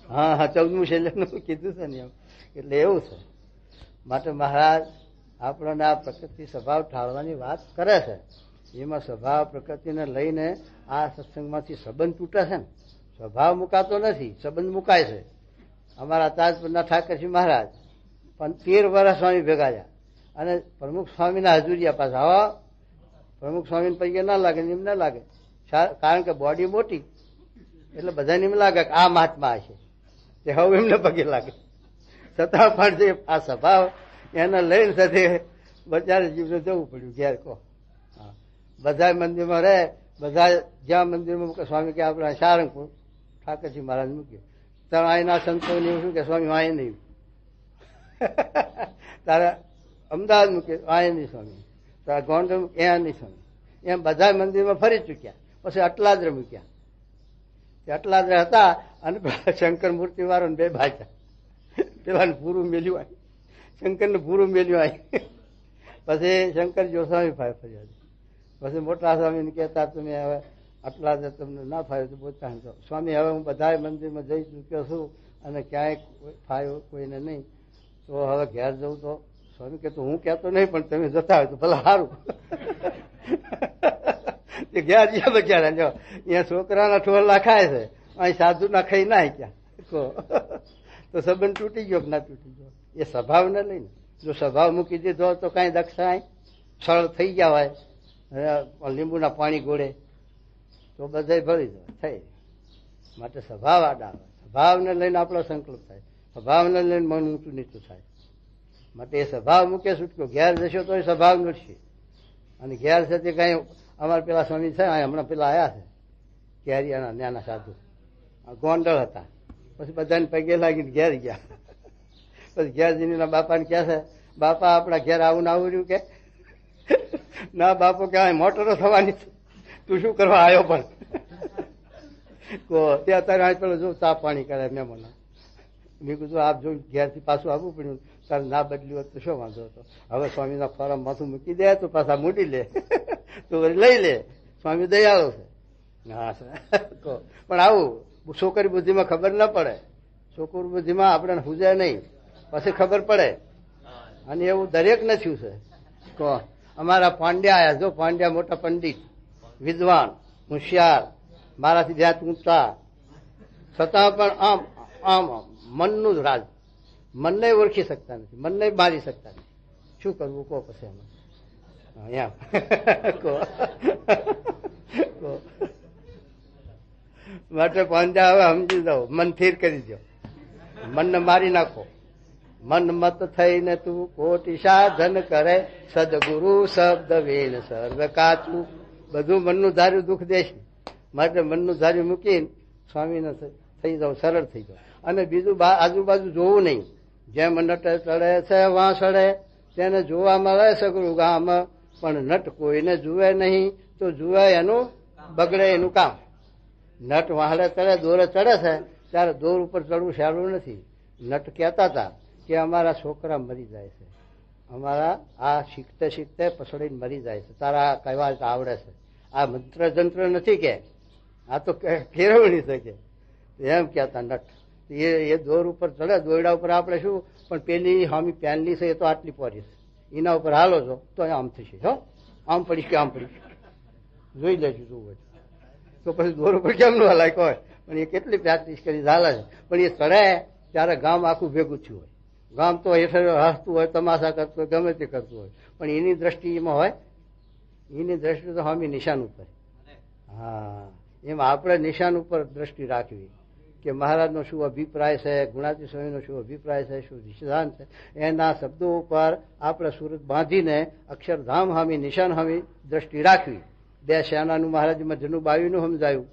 હા હા, 14મું શૈલ્યનું કીધું છે ને એમ. એટલે એવું છે. માટે મહારાજ આપણને આ પ્રકૃતિ સ્વભાવ ટાળવાની વાત કરે છે. એમાં સ્વભાવ પ્રકૃતિને લઈને આ સત્સંગમાંથી સંબંધ તૂટે છે ને. સ્વભાવ મુકાતો નથી, સંબંધ મુકાય છે. અમારા તાજપુરના ઠાકરસિંહ મહારાજ 13 વર્ષ સ્વામી ભેગા થયા, અને પ્રમુખ સ્વામીના હજુરિયા પાછા. હા, પ્રમુખ સ્વામીને પૈકી ના લાગે, એમ ના લાગે, કારણ કે બોડી મોટી એટલે બધાને એમ લાગે કે આ મહાત્મા હશે, તે હવે એમને પગે લાગે. છતાં પણ જે આ સ્વભાવ એને લઈને સાથે બચારે જીવને જવું પડ્યું ઘેર. કહો બધા મંદિરમાં રહે, બધા જ્યાં મંદિરમાં સ્વામી કે આપણે સારંગપુર ઠાકરસિંહ મહારાજ મૂક્યું, તારા અહીંના સંતોને એવું શું કે સ્વામી અહીં નહીં, તારા અમદાવાદ મૂકે અહીં નહીં સ્વામી, તારા ગોંડલ ત્યાં નહીં સ્વામી, એમ બધા મંદિરમાં ફરી ચૂક્યા. પછી અટલાદ્ર મૂક્યા. અટલાદ્ર હતા અને શંકર મૂર્તિ વાળો બે ભાગ્યા. પેલાને પૂરું મેલ્યું આવી, શંકરને પૂરું મેલ્યું આવી. પછી શંકર ગોસ્વામી ફાય ફર્યા. પછી મોટા સ્વામીને કહેતા તમે હવે અટલાદ્ર તમને ના ફાવ્યું તો બોલતા સ્વામી હવે હું બધા મંદિરમાં જઈ ચૂક્યો છું અને ક્યાંય ફાયો કોઈને નહીં, તો હવે ઘેર જવું. તો સ્વામી કહેતો હું કહેતો નહીં પણ તમે જતા હોય તો ભલા સારું. ઘેર જ્યાં બચારા જો અહીંયા છોકરાના ઠોલા ખાય છે, અહીં સાધુ ના ખાઈ ના ક્યાં તો સંબંધ તૂટી ગયો કે ના તૂટી ગયો? એ સ્વભાવને લઈને જો સ્વભાવ મૂકી દીધો તો કાંઈ દક્ષાય સરળ થઈ ગયા હોય, લીંબુના પાણી ગોળે તો બધા ભરી જાય થઈ. માટે સ્વભાવ આડા આવે, સ્વભાવને લઈને આપણો સંકલ્પ થાય, સ્વભાવને લઈને મન ઊંચું નીચું થાય. માટે એ સ્વભાવ મૂકે છૂટકો. ઘેર જશો તો એ સ્વભાવ નડશે. અને ઘેર છે તે કઈ અમારા પેલા સ્વામી છે હમણાં પેલા આવ્યા છે કેરિયાના નાના સાધુ, ગોંડલ હતા. પછી બધાને પગે લાગીને ઘેર ગયા. પછી ઘેર જઈને બાપાને કહે છે બાપા આપણા ઘેર આવું ના આવ્યું કે ના બાપો કે મોટરો થવાની તું શું કરવા આવ્યો? પણ ત્યાં અત્યારે પેલો જો ચા પાણી કરે મહેમાનો. મેં કીધું આપ જો ઘેરથી પાછું આવવું પડ્યું, તારે ના બદલ્યું હોત તો શું વાંધો હતો? હવે સ્વામીના ફોરમ માથું મૂકી દે તો પાછા મૂડી લે તો લઈ લે. સ્વામી દયાળો છે. હા પણ આવું છોકરી બુદ્ધિમાં ખબર ના પડે. છોકરી બુદ્ધિમાં આપણે હુજે નહીં, પછી ખબર પડે. અને એવું દરેક ને થયું છે. કહો અમારા પાંડ્યા આયા, જો પાંડ્યા મોટા પંડિત, વિદ્વાન, હોશિયાર, મારાથી જ્યાં ઊંચા, છતાં પણ આમ આમ મનનું જ રાજ, મનને ઓળખી શકતા નથી, મનને મારી શકતા નથી. શું કરવું કહો પછી એમાં? એમ માટે પાંડ્યા હવે સમજી જાઓ, મન સ્થિર કરી દો, મનને મારી નાખો. મન મત થઈને તું કોટી સાધન કરે, સદગુરુ શબ્દ વેણ સર્વ કાચું. બધું મનનું ધાર્યું દુઃખ દેશે. માટે મનનું ધાર્યું મૂકીને સ્વામીને થઈ જાવ, સરળ થઈ જાવ. અને બીજું આજુબાજુ જોવું નહીં. જેમ નટ ચડે છે વાંસળે તેને જોવા મળે સગળું ગામ, પણ નટ કોઈને જુએ નહીં તો જુએ એનું બગડે એનું કામ. નટ વાહડે ચડે દોરે ચડે છે ત્યારે દોર ઉપર ચડવું સહેલું નથી. નટ કહેતા હતા કે અમારા છોકરા મરી જાય છે, અમારા આ શીખતે શીખતે પસડીને મરી જાય છે, તારા કહેવા આવડે છે. આ મંત્ર જંત્ર નથી કે, આ તો ફેરવણી છે કે, એમ કહેતા નટ. એ દોર ઉપર ચડે, દોરડા ઉપર આપણે શું, પણ પેલી હામી પેનલી છે એ તો આટલી પોરી છે, એના ઉપર હાલો છો તો આમ થશે. હો આમ પડીશ કે આમ પડીશ જોઈ લેજો જોવું. તો પછી દોર ઉપર કેમ નું હલાય હોય? પણ એ કેટલી પ્રેક્ટિસ કરી ચાલે છે. પણ એ ચડે ત્યારે ગામ આખું ભેગું થયું હોય. ગામ તો હેઠળ હસતું હોય, તમાશા કરતું હોય, ગમે તે કરતું હોય, પણ એની દ્રષ્ટિ એમાં હોય, એની દ્રષ્ટિ તો હામી નિશાન ઉપર. હા, એમ આપણે નિશાન ઉપર દ્રષ્ટિ રાખવી કે મહારાજનો શું અભિપ્રાય છે, ગુણાતી સ્વામીનો શું અભિપ્રાય છે, શું સિદ્ધાંત છે. એના શબ્દો ઉપર આપણે સુરત બાંધીને અક્ષરધામ હામી નિશાન હામી દ્રષ્ટિ રાખવી. બે સેનાનું મહારાજમાં જનું બાવીનું સમજાયું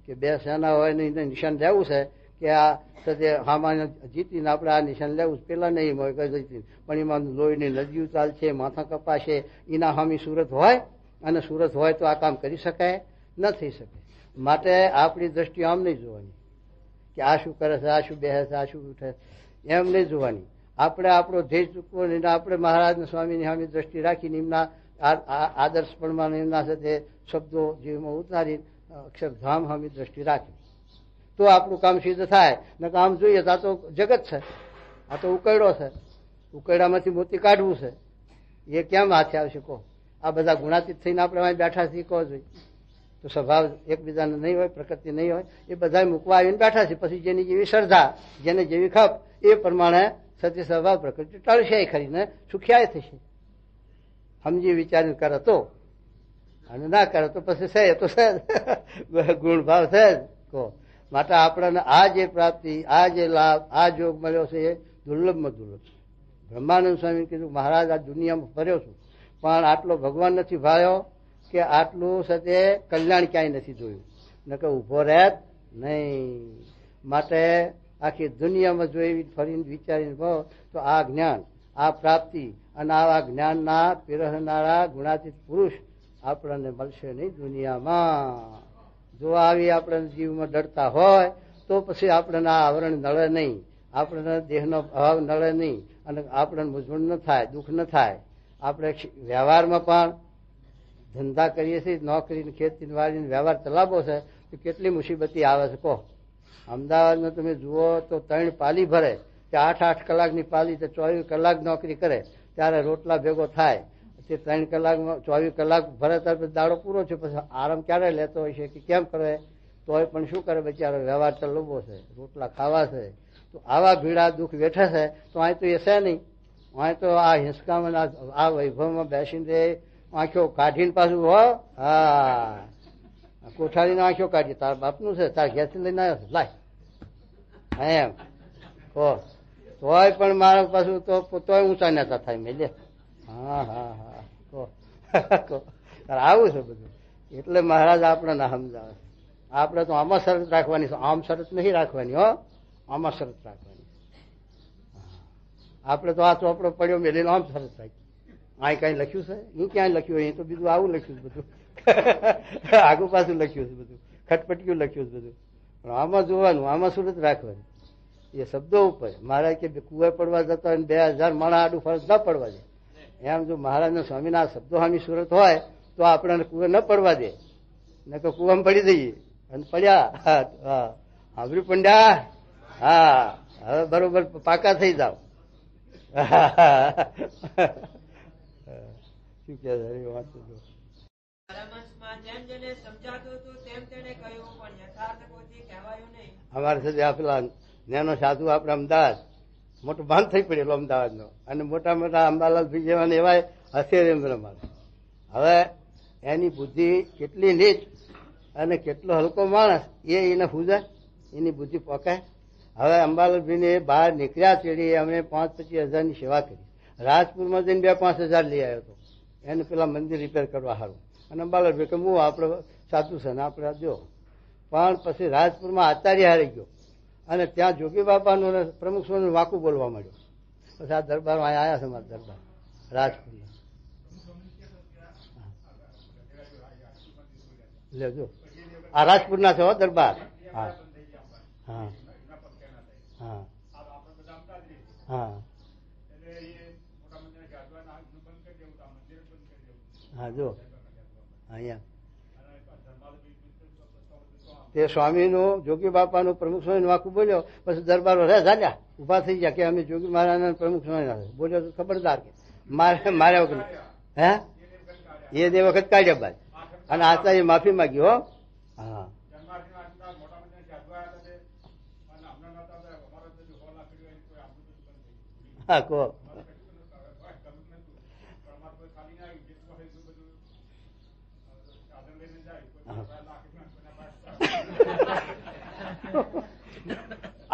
કે બે સેના હોય ને એને નિશાન લેવું છે કે આ સદે હામાને જીતીને આપણે આ નિશાન લેવું. પેલા નહીં હોય જીતીને, પણ એમાં લોહીની નદીઓ ચાલશે, માથા કપાશે. એના હામી સુરત હોય, અને સુરત હોય તો આ કામ કરી શકાય? ન થઈ શકે. માટે આપણી દ્રષ્ટિ આમ નહીં જોવાની કે આ શું કરે છે, આ શું બેસે છે, આ શું ઉઠે, એમ નહીં જોવાની. આપણે આપણો ધ્યેય ચૂકવો ને આપણે મહારાજના સ્વામીની સામે દ્રષ્ટિ રાખીને એમના આદર્શપણમાં એમના સાથે શબ્દો જીવમાં ઉતારી અક્ષરધામ સામે દ્રષ્ટિ રાખી તો આપણું કામ સિદ્ધ થાય. ને કામ જોઈએ તો આ તો જગત છે, આ તો ઉકેડો છે, ઉકેડામાંથી મોતી કાઢવું છે. એ કેમ હાથે આવશે કહો? આ બધા ગુણાતીત થઈને આપણે અહીં બેઠા છીએ કહો જોઈએ તો સ્વભાવ એકબીજાને નહીં હોય, પ્રકૃતિ નહીં હોય, એ બધા મૂકવા આવીને બેઠા છે. પછી જેની જેવી શ્રદ્ધા, જેને જેવી ખપ, એ પ્રમાણે સત્ય સ્વભાવ પ્રકૃતિ ટળશે ખરીને સુખ્યાય થશે. સમજી વિચારીને કરે તો, અને ના કરે તો પછી છે તો છે ગુણ ભાવ છે જ કહો. માટે આપણને આ જે પ્રાપ્તિ, આ જે લાભ, આ જોગ મળ્યો છે એ દુર્લભમાં દુર્લભ. બ્રહ્માનંદ સ્વામી કીધું મહારાજ આ દુનિયામાં ફર્યો છું પણ આટલો ભગવાન નથી ભાયો કે આટલું સાથે કલ્યાણ ક્યાંય નથી જોયું, ન કે ઉભો રહે જ નહીં. માટે આખી દુનિયામાં જો એવી ફરીને વિચારીને કહો તો આ જ્ઞાન, આ પ્રાપ્તિ અને આવા જ્ઞાનના પીરહનારા ગુણાતીત પુરુષ આપણને મળશે નહીં દુનિયામાં. જો આવી આપણે જીવમાં ડરતા હોય તો પછી આપણને આ આવરણ નળે નહીં, આપણને દેહનો ભાવ નળે નહીં અને આપણને મૂંઝવણ ન થાય, દુઃખ ન થાય. આપણે વ્યવહારમાં પણ ધંધા કરીએ છીએ, નોકરી ખેતી વાળીને વ્યવહાર ચલાવો છે તો કેટલી મુસીબતી આવે છે કહો. અમદાવાદમાં તમે જુઓ તો 3 પાલી ભરે કે 8-8 કલાકની પાલી, તો 24 કલાક નોકરી કરે ત્યારે રોટલા ભેગો થાય. તે 3 કલાકમાં 24 કલાક ભરે ત્યારે દાડો પૂરો છે, પછી આરામ ક્યારે લેતો હોય છે કે કેમ કરે? તોય પણ શું કરે બિચારો, વ્યવહાર ચલાવવો છે, રોટલા ખાવા છે. તો આવા ભીડા દુઃખ વેઠે છે તો અહીં તો એ છે નહીં. અહીં તો આ હિંસકામાં આ વૈભવમાં બેસીને રે, આંખો કાઢીને પાછું હો, હા કોઠારીને આંખો કાઢી, તારા બાપનું છે, તાર ઘેરથી લઈને આવ્યો છે, લાય એમ કહો. તોય પણ મારા પાછું તો તોય ઊંચા નેતા થાય મેલે. હા હા હા કહો આવું છે બધું. એટલે મહારાજ આપણે ના સમજાવે. આપણે તો આમાં શરત રાખવાની છે, આમ શરત નહીં રાખવાની હો, આમાં શરત રાખવાની. આપણે તો આ ચોપડો પડ્યો મેલીને આમ શરત રાખી. અહીં કઈ લખ્યું છે? હું ક્યાંય લખ્યું હોય તો બીજું આવું લખ્યું છે બધું, આગુ પાછું લખ્યું છે બધું, ખટપટિયું લખ્યું છે બધું. પણ આમાં જોવાનું, આમાં સુરત રાખવાની. એ શબ્દો ઉપર મહારાજ કે કુએ પડવા જતા હોય 2000 માણા આડું ફરજ ન પડવા દે. એમ જો મહારાજના સ્વામીના શબ્દો સામી સુરત હોય તો આપણને કુએ ન પડવા દે, ન તો કુવામાં પડી દઈએ. અને પડ્યા, હા હાંભળ્યું પંડ્યા, હા હવે બરોબર પાકા થઈ જાવ. શું કે વાંચું પરમહંસમાં જેમ જેને સમજાતું હતું તેમ તેને કહ્યું, પણ યથાર્થ કોઈ કહેવાયું નહીં. અમારે સાથે આ પેલા નેનો સાધુ આપણે અમદાવાદ મોટો ભાન થઈ પડેલો અમદાવાદનો, અને મોટા મોટા અંબાલાલ ભાઈ જેવા એવા હશે રેન્દ્રમાં. હવે એની બુદ્ધિ કેટલી નીચ અને કેટલો હલકો માણસ એને પૂજાય, એની બુદ્ધિ પોકાય. હવે અંબાલાલભાઈને બહાર નીકળ્યા ચેડી અમે 5-25 હજારની સેવા કરી. રાજપુરમાં જઈને 2-5 હજાર લઈ આવ્યો હતો એને પેલા મંદિર રિપેર કરવા સારું. અને અંબાલાલભાઈ કે હું આપણે સાચું છે ને આપણે દો. પણ પછી રાજપુરમાં આચાર્ય હારી ગયો અને ત્યાં જોગી બાપાનું પ્રમુખ સ્વામીનું વાંકું બોલવા માંડ્યો. પછી આ દરબાર અહીંયા આવ્યા છે મારા દરબાર રાજપુરના. લેજો આ રાજપુરના છે હો દરબાર. હા હા હા હા હા જો અહીંયા તે સ્વામીનું જોગી બાપાનું પ્રમુખ સ્વામી વાંકું બોલ્યો. પછી દરબારો રે ચાલ્યા ઉભા થઈ ગયા કે અમે જોગી મહારાજના પ્રમુખ સ્વામી બોલ્યો તો ખબરદાર કે મારે વખત હે એ દે વખત કાઢ્યા બાદ અને આચાર્ય માફી માંગી હો. હા હા કહો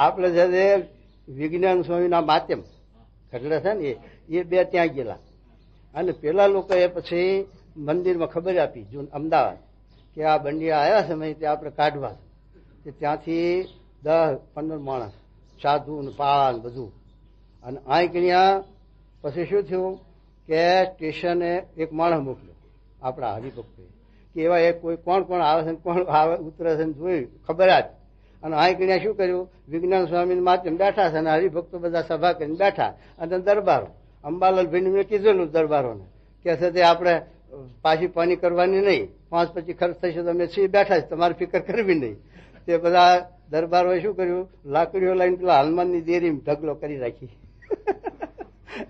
આપણે છે વિજ્ઞાન સ્વામીના માધ્યમ ખટલે છે ને એ 2 ત્યાં ગયેલા. અને પેલા લોકોએ પછી મંદિરમાં ખબર આપી જૂન અમદાવાદ કે આ બંડિયા આવ્યા છે તે આપણે કાઢવા. કે ત્યાંથી 10-15 માણસ સાધુ ને પાળા ને બધું. અને અહીં ત્યાં પછી શું થયું કે સ્ટેશને એક માણસ મોકલ્યો આપણા હરિભક્તોએ કે એવા એક કોઈ કોણ કોણ આવે છે કોણ આવે ઉતરે છે જોયું ખબર જ. અને અહીં ત્યાં શું કર્યું વિજ્ઞાન સ્વામી માધ્યમ બેઠા છે અને હરિભક્તો બધા સભા કરીને બેઠા. અને દરબારો અંબાલાલભાઈને મેં કીધેલું દરબારોને કે છે તે આપણે પાછી પાણી કરવાની નહીં, 5-25 ખર્ચ થશે તો અમે છીએ બેઠા છે, તમારે ફિકર કરવી નહીં. તે બધા દરબારોએ શું કર્યું લાકડીઓ લઈને પેલા હનુમાનની દેરી ઢગલો કરી રાખી.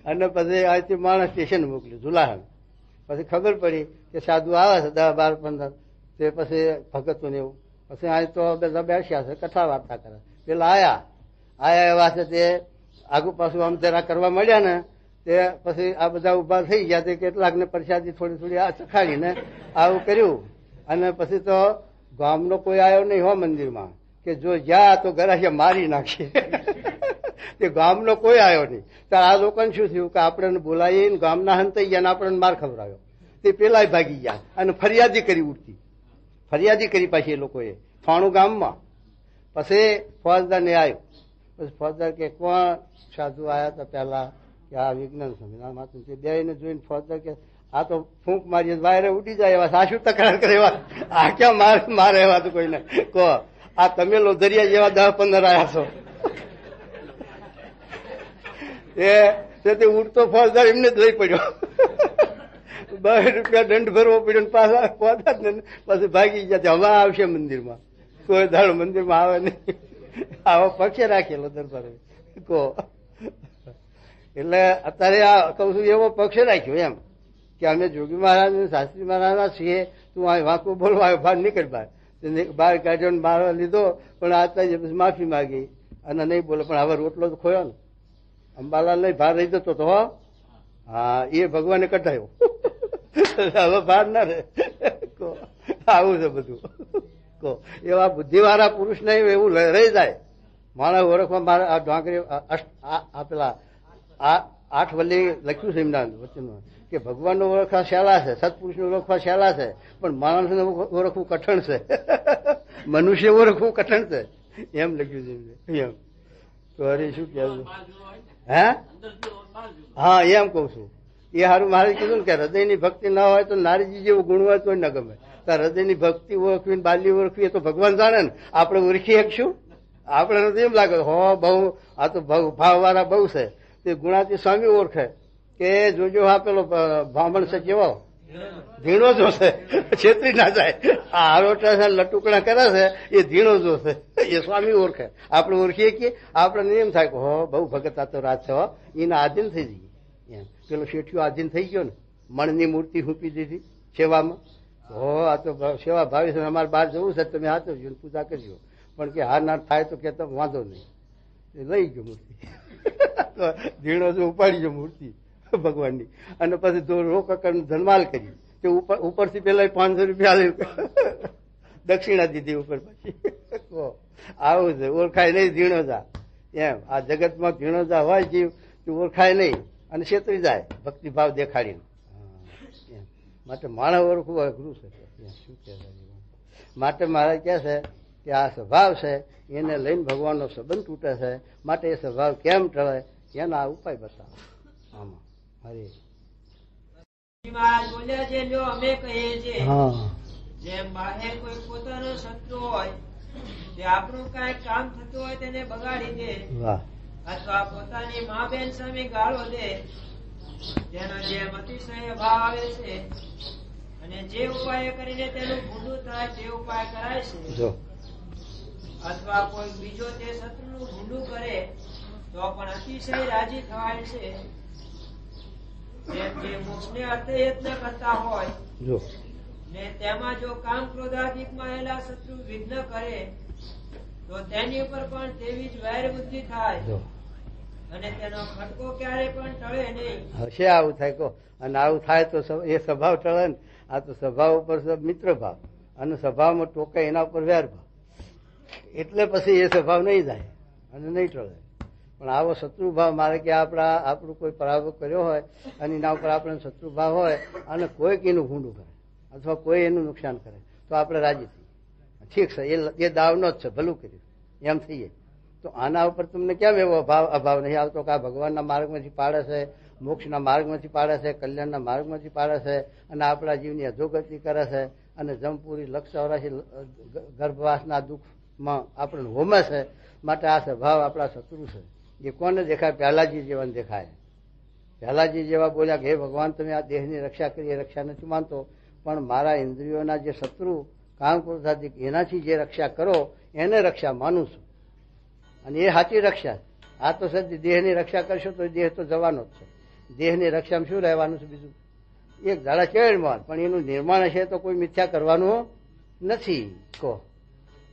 અને પછી અહીંથી માણસ સ્ટેશન મોકલ્યું જુલાહન. પછી ખબર પડી કે સાધુ આવે છે 10-12-15 તે પછી ભગતો ને એવું. પછી અહીં તો બધા બેસ્યા છે કથા વાર્તા કરે. પેલા આયા એવા છે તે આગુ પાછું આમ જરા કરવા મળ્યા ને તે પછી આ બધા ઉભા થઈ ગયા. તે કેટલાકને પ્રસાદી થોડી થોડી આ ચખાડીને આવું કર્યું. અને પછી તો ગામનો કોઈ આવ્યો નહીં હો મંદિરમાં કે જો જા તો ગરાસિયા મારી નાખીએ. તે ગામનો કોઈ આવ્યો નહીં. ત્યારે આ લોકોને શું થયું કે આપણે બોલાવીને ગામના હંતાઈ ગયા ને આપણને માર ખવડાવ્યો. તે પેલા ભાગી ગયા અને ફરિયાદી કરી ઉઠતી, ફરિયાદી કરી પાછી એ લોકોએ થાણું ગામમાં. પછી ફોજદારને આવ્યો. પછી ફોજદાર કે કોણ સાધુ આવ્યા હતા પેલા કે આ વિજ્ઞાન સ્વામી માતું તે બે ને જોઈને ફોજદાર કે આ તો ફૂંક મારી વાયરે ઉડી જાય એવા સાસુ તકરાર કરે એવા આ ક્યાં મારે એવા તો કોઈને કહો આ તમે લોધરિયા જેવા 10-15 આવ્યા છો તે ઉડતો ફોજદાર એમને જ લઈ પડ્યો ₹2 દંડ ભરવો પડ્યો પાછા પહોંચા જ ને પછી ભાગી ગયા હવે આવશે મંદિરમાં કોઈ દાડો મંદિરમાં આવે નહીં આવો પક્ષે રાખેલો દરબાર કહો એટલે અત્યારે આ કઉ છું એવો પક્ષ રાખ્યો એમ કે અમે જોગી મહારાજ શાસ્ત્રી મહારાજ છીએ તું આ વાંકું બોલવા આવ્યો બહાર નીકળ બહાર કાઢ્યો મારવા લીધો પણ આ માફી માંગી અને નહીં બોલે પણ હવે રોટલો તો ખોયો ને અંબાલાલ નહીં બહાર રહી જતો તો હા એ ભગવાને કઢાયો હવે બહાર ના રહે આવું છે બધું કહો એવા બુદ્ધિવાળા પુરુષ નહીં એવું રહી જાય મારા ઓળખમાં મારે આ ઢોંકરી પેલા 8 વલ્લી લખ્યું છે એમના વચનમાં કે ભગવાનનો ઓળખવા સહેલા છે સત્પુરુષને ઓળખવા સહેલા છે પણ માણસને ઓળખવું કઠણ છે મનુષ્ય ઓળખવું કઠણ છે એમ લખ્યું છે એમ તો અરે શું કહેવું હે હા એમ કઉ છું એ સારું મારે કીધું ને કે હૃદયની ભક્તિ ના હોય તો નારીજી જેવું ગુણ હોય તો ન ગમે તો હૃદયની ભક્તિ ઓળખવી બાલી ઓળખવી એ તો ભગવાન જાણે ને આપણે ઓળખી શકશું આપણે નથી એમ લાગે હો બહુ આ તો ભાવવાળા બહુ છે તે ગુણાતી સ્વામી ઓળખે કે જોજો આ પેલો બ્રાહ્મણ છે કેવો ધીણો જોશે છેતરી ના જાય આ આરોટા લટુકડા કરે છે એ ધીણો જોશે એ સ્વામી ઓળખે આપણે ઓળખીએ કે આપણે એમ થાય કે હો બહુ ભગત આ તો રાત છે હો એના આધીન થઈ જઈએ એમ પેલો શેઠિયો આધીન થઈ ગયો ને મણની મૂર્તિ હૂંપી દીધી સેવામાં હો આ તો સેવા ભાવી છે અમારે બહાર જવું છે તમે હાથવજો પૂજા કરજો પણ કે હા ના થાય તો કે વાંધો નહીં એ લઈ ગયો મૂર્તિ ધીણો જો ઉપાડી ગયો મૂર્તિ ભગવાનની અને પછી રોકડ ધનમાલ કરી કે ઉપરથી પેલા ₹500 દક્ષિણા દીધી ઉપર પછી આવું છે ઓળખાય નહીં ધીણોજા એમ આ જગતમાં ધીણોજા હોય જીવ તું ઓળખાય નહીં અને છેતરી જાય ભક્તિભાવ દેખાડીને માટે માણસ ઓળખવું અઘરું છે શું કે માટે મારે કહે છે કે આ સ્વભાવ છે એને લઈને ભગવાનનો સંબંધ તૂટે છે માટે એ સ્વભાવ કેમ ટળે એના ઉપાય બતાવો આમાં મહારાજ બોલ્યા છે જો અમે કહીએ છીએ જેમ બહાર કોઈ પોતાનો શત્રુ હોય જે આપણું કઈ કામ થતું હોય તેને બગાડી દે અથવા પોતાની મા બેન સામે ગાળો દે તેનો જેમ અતિશય ભાવ આવે છે અને જે ઉપાય કરીને તેનું ભૂંડું થાય તે ઉપાય કરાય છે અથવા કોઈ બીજો તે શત્રુનું ભૂંડું કરે તો પણ અતિશય રાજી થવાય છે જે મોક્ષને અર્થે યત્ન કરતા હોય ને તેમાં જો કામ ક્રોધાદિકમાં એલા શત્રુ વિઘ્ન કરે તો તેની ઉપર પણ તેવી જ વૈર બુદ્ધિ થાય અને તેનો ખટકો ક્યારે પણ ટળે નહીં. હશે આવું થાય કહો અને આવું થાય તો એ સ્વભાવ ટળે ને. આ તો સ્વભાવ ઉપર મિત્ર ભાવ અને સ્વભાવમાં ટોકે એના ઉપર વેર ભાવ એટલે પછી એ સ્વભાવ નહીં જાય અને નહીં ટળે. પણ આવો શત્રુભાવ મારે કે આપણું કોઈ પરાભવ કર્યો હોય અને એના ઉપર આપણે શત્રુભાવ હોય અને કોઈક એનું ભૂંડું કરે અથવા કોઈ એનું નુકસાન કરે તો આપણે રાજી થઈએ ઠીક છે એ દાવનો જ છે ભલું કર્યું એમ થઈએ. તો આના ઉપર તમને કેમ એવો અભાવ નહીં આવતો કે આ ભગવાનના માર્ગમાંથી પાડે છે, મોક્ષના માર્ગમાંથી પાડે છે, કલ્યાણના માર્ગમાંથી પાડે છે અને આપણા જીવની અધોગતિ કરે છે અને જમપુરી લક્ષ 84 ગર્ભવાસના દુઃખમાં આપણને હોમે છે. માટે આ સ્વભાવ આપણા શત્રુ છે. એ કોને દેખાય? પહેલાજી જેવાને દેખાય. પહેલાજી જેવા બોલ્યા કે હે ભગવાન તમે આ દેહની રક્ષા કરી, એ રક્ષા નથી માનતો, પણ મારા ઇન્દ્રિયોના જે શત્રુ કામ ક્રોધાદિક એનાથી જે રક્ષા કરો એને રક્ષા માનું છું અને એ સાચી રક્ષા. આ તો સર દેહની રક્ષા કરશો તો દેહ તો જવાનો જ છે. દેહની રક્ષામાં શું રહેવાનું છે? બીજું એક ઝાડા ચેડમાં પણ એનું નિર્માણ હશે તો કોઈ મિથ્યા કરવાનું નથી. કહો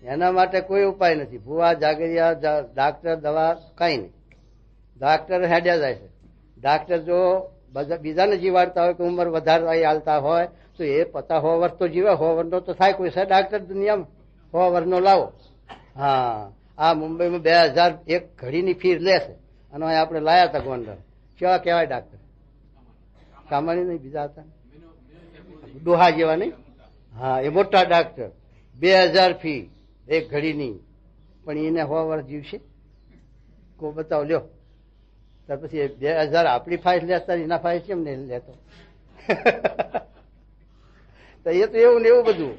એના માટે કોઈ ઉપાય નથી. ભૂવા જાગરિયા ડાક્ટર દવા કાંઈ નહીં. ડાક્ટર હેડ્યા જાય છે. ડાક્ટર જો બીજાને જીવાડતા હોય કે ઉંમર વધારે હાલતા હોય તો એ પતા 100 વર્ષ તો જીવે. 100 વર્ષનો તો થાય કોઈ છે ડાક્ટર દુનિયામાં? 100 વર્ષનો લાવો. હા આ મુંબઈમાં 2001 ઘડીની ફીસ લે છે અને આપણે લાયા હતા ગોંડલ. કેવા કહેવાય ડાક્ટર? સામાન્ય નહીં, બીજા હતા ડોહા જેવા નહીં. હા એ મોટા ડાક્ટર 2000 ફી એક ઘડીની, પણ એને 100 વર્ષ જીવશે? કો બતાવો લ્યો. ત્યાર પછી 2000 આપણી ફાઇલ લેતા એના ફાઇલ કેમ નહીં લેતો? તો એ તો એવું ને એવું બધું.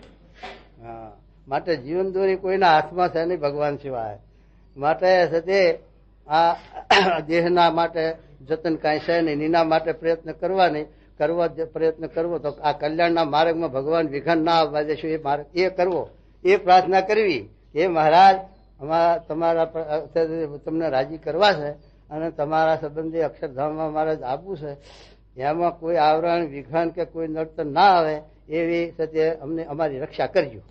હા, માટે જીવન દોરી કોઈના હાથમાં છે નહીં ભગવાન સિવાય. માટે છે તે આ દેહના માટે જતન કાંઈ છે નહીં. એના માટે પ્રયત્ન કરવા નહીં. પ્રયત્ન કરવો તો આ કલ્યાણના માર્ગમાં ભગવાન વિઘન ના આવવા દેશો એ માર્ગ એ કરવો, એ પ્રાર્થના કરવી. એ મહારાજ તમારા તમને રાજી કરવા છે અને તમારા સંબંધી અક્ષરધામમાં મહારાજ આપવું છે. એમાં કોઈ આવરણ વિઘન કે કોઈ નડતર ના આવે એવી સત્ય અમને અમારી રક્ષા કરજો.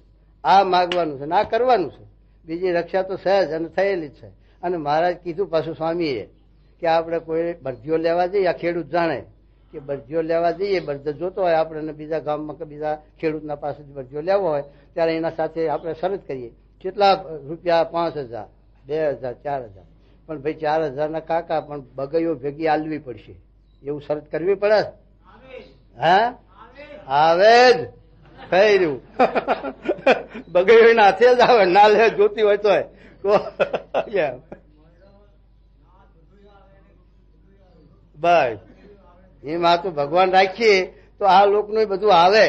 આ માગવાનું છે ને આ કરવાનું છે. બીજી રક્ષા તો સહેજ અને થયેલી જ છે. અને મહારાજ કીધું પાછું સ્વામીએ કે આપણે કોઈ બરજીઓ લેવા જઈએ, આ ખેડૂત જાણે કે બરજીઓ લેવા જઈએ, બરજો જોતો હોય આપણે બીજા ગામમાં કે બીજા ખેડૂતના પાસેથી બરજીઓ લેવો હોય ત્યારે એના સાથે આપણે શરત કરીએ કેટલા રૂપિયા, 5000, 2000, 4000. પણ ભાઈ 4000 કાકા પણ બગૈયો ભેગી આલવી પડશે એવું શરત કરવી પડે. હા આવે જ થઈ રહ્યું. બગૈયો એના હાથે જ આવે, ના લે જોતી હોય તો બસ એમાં તો ભગવાન રાખીએ તો આ લોકનું બધું આવે.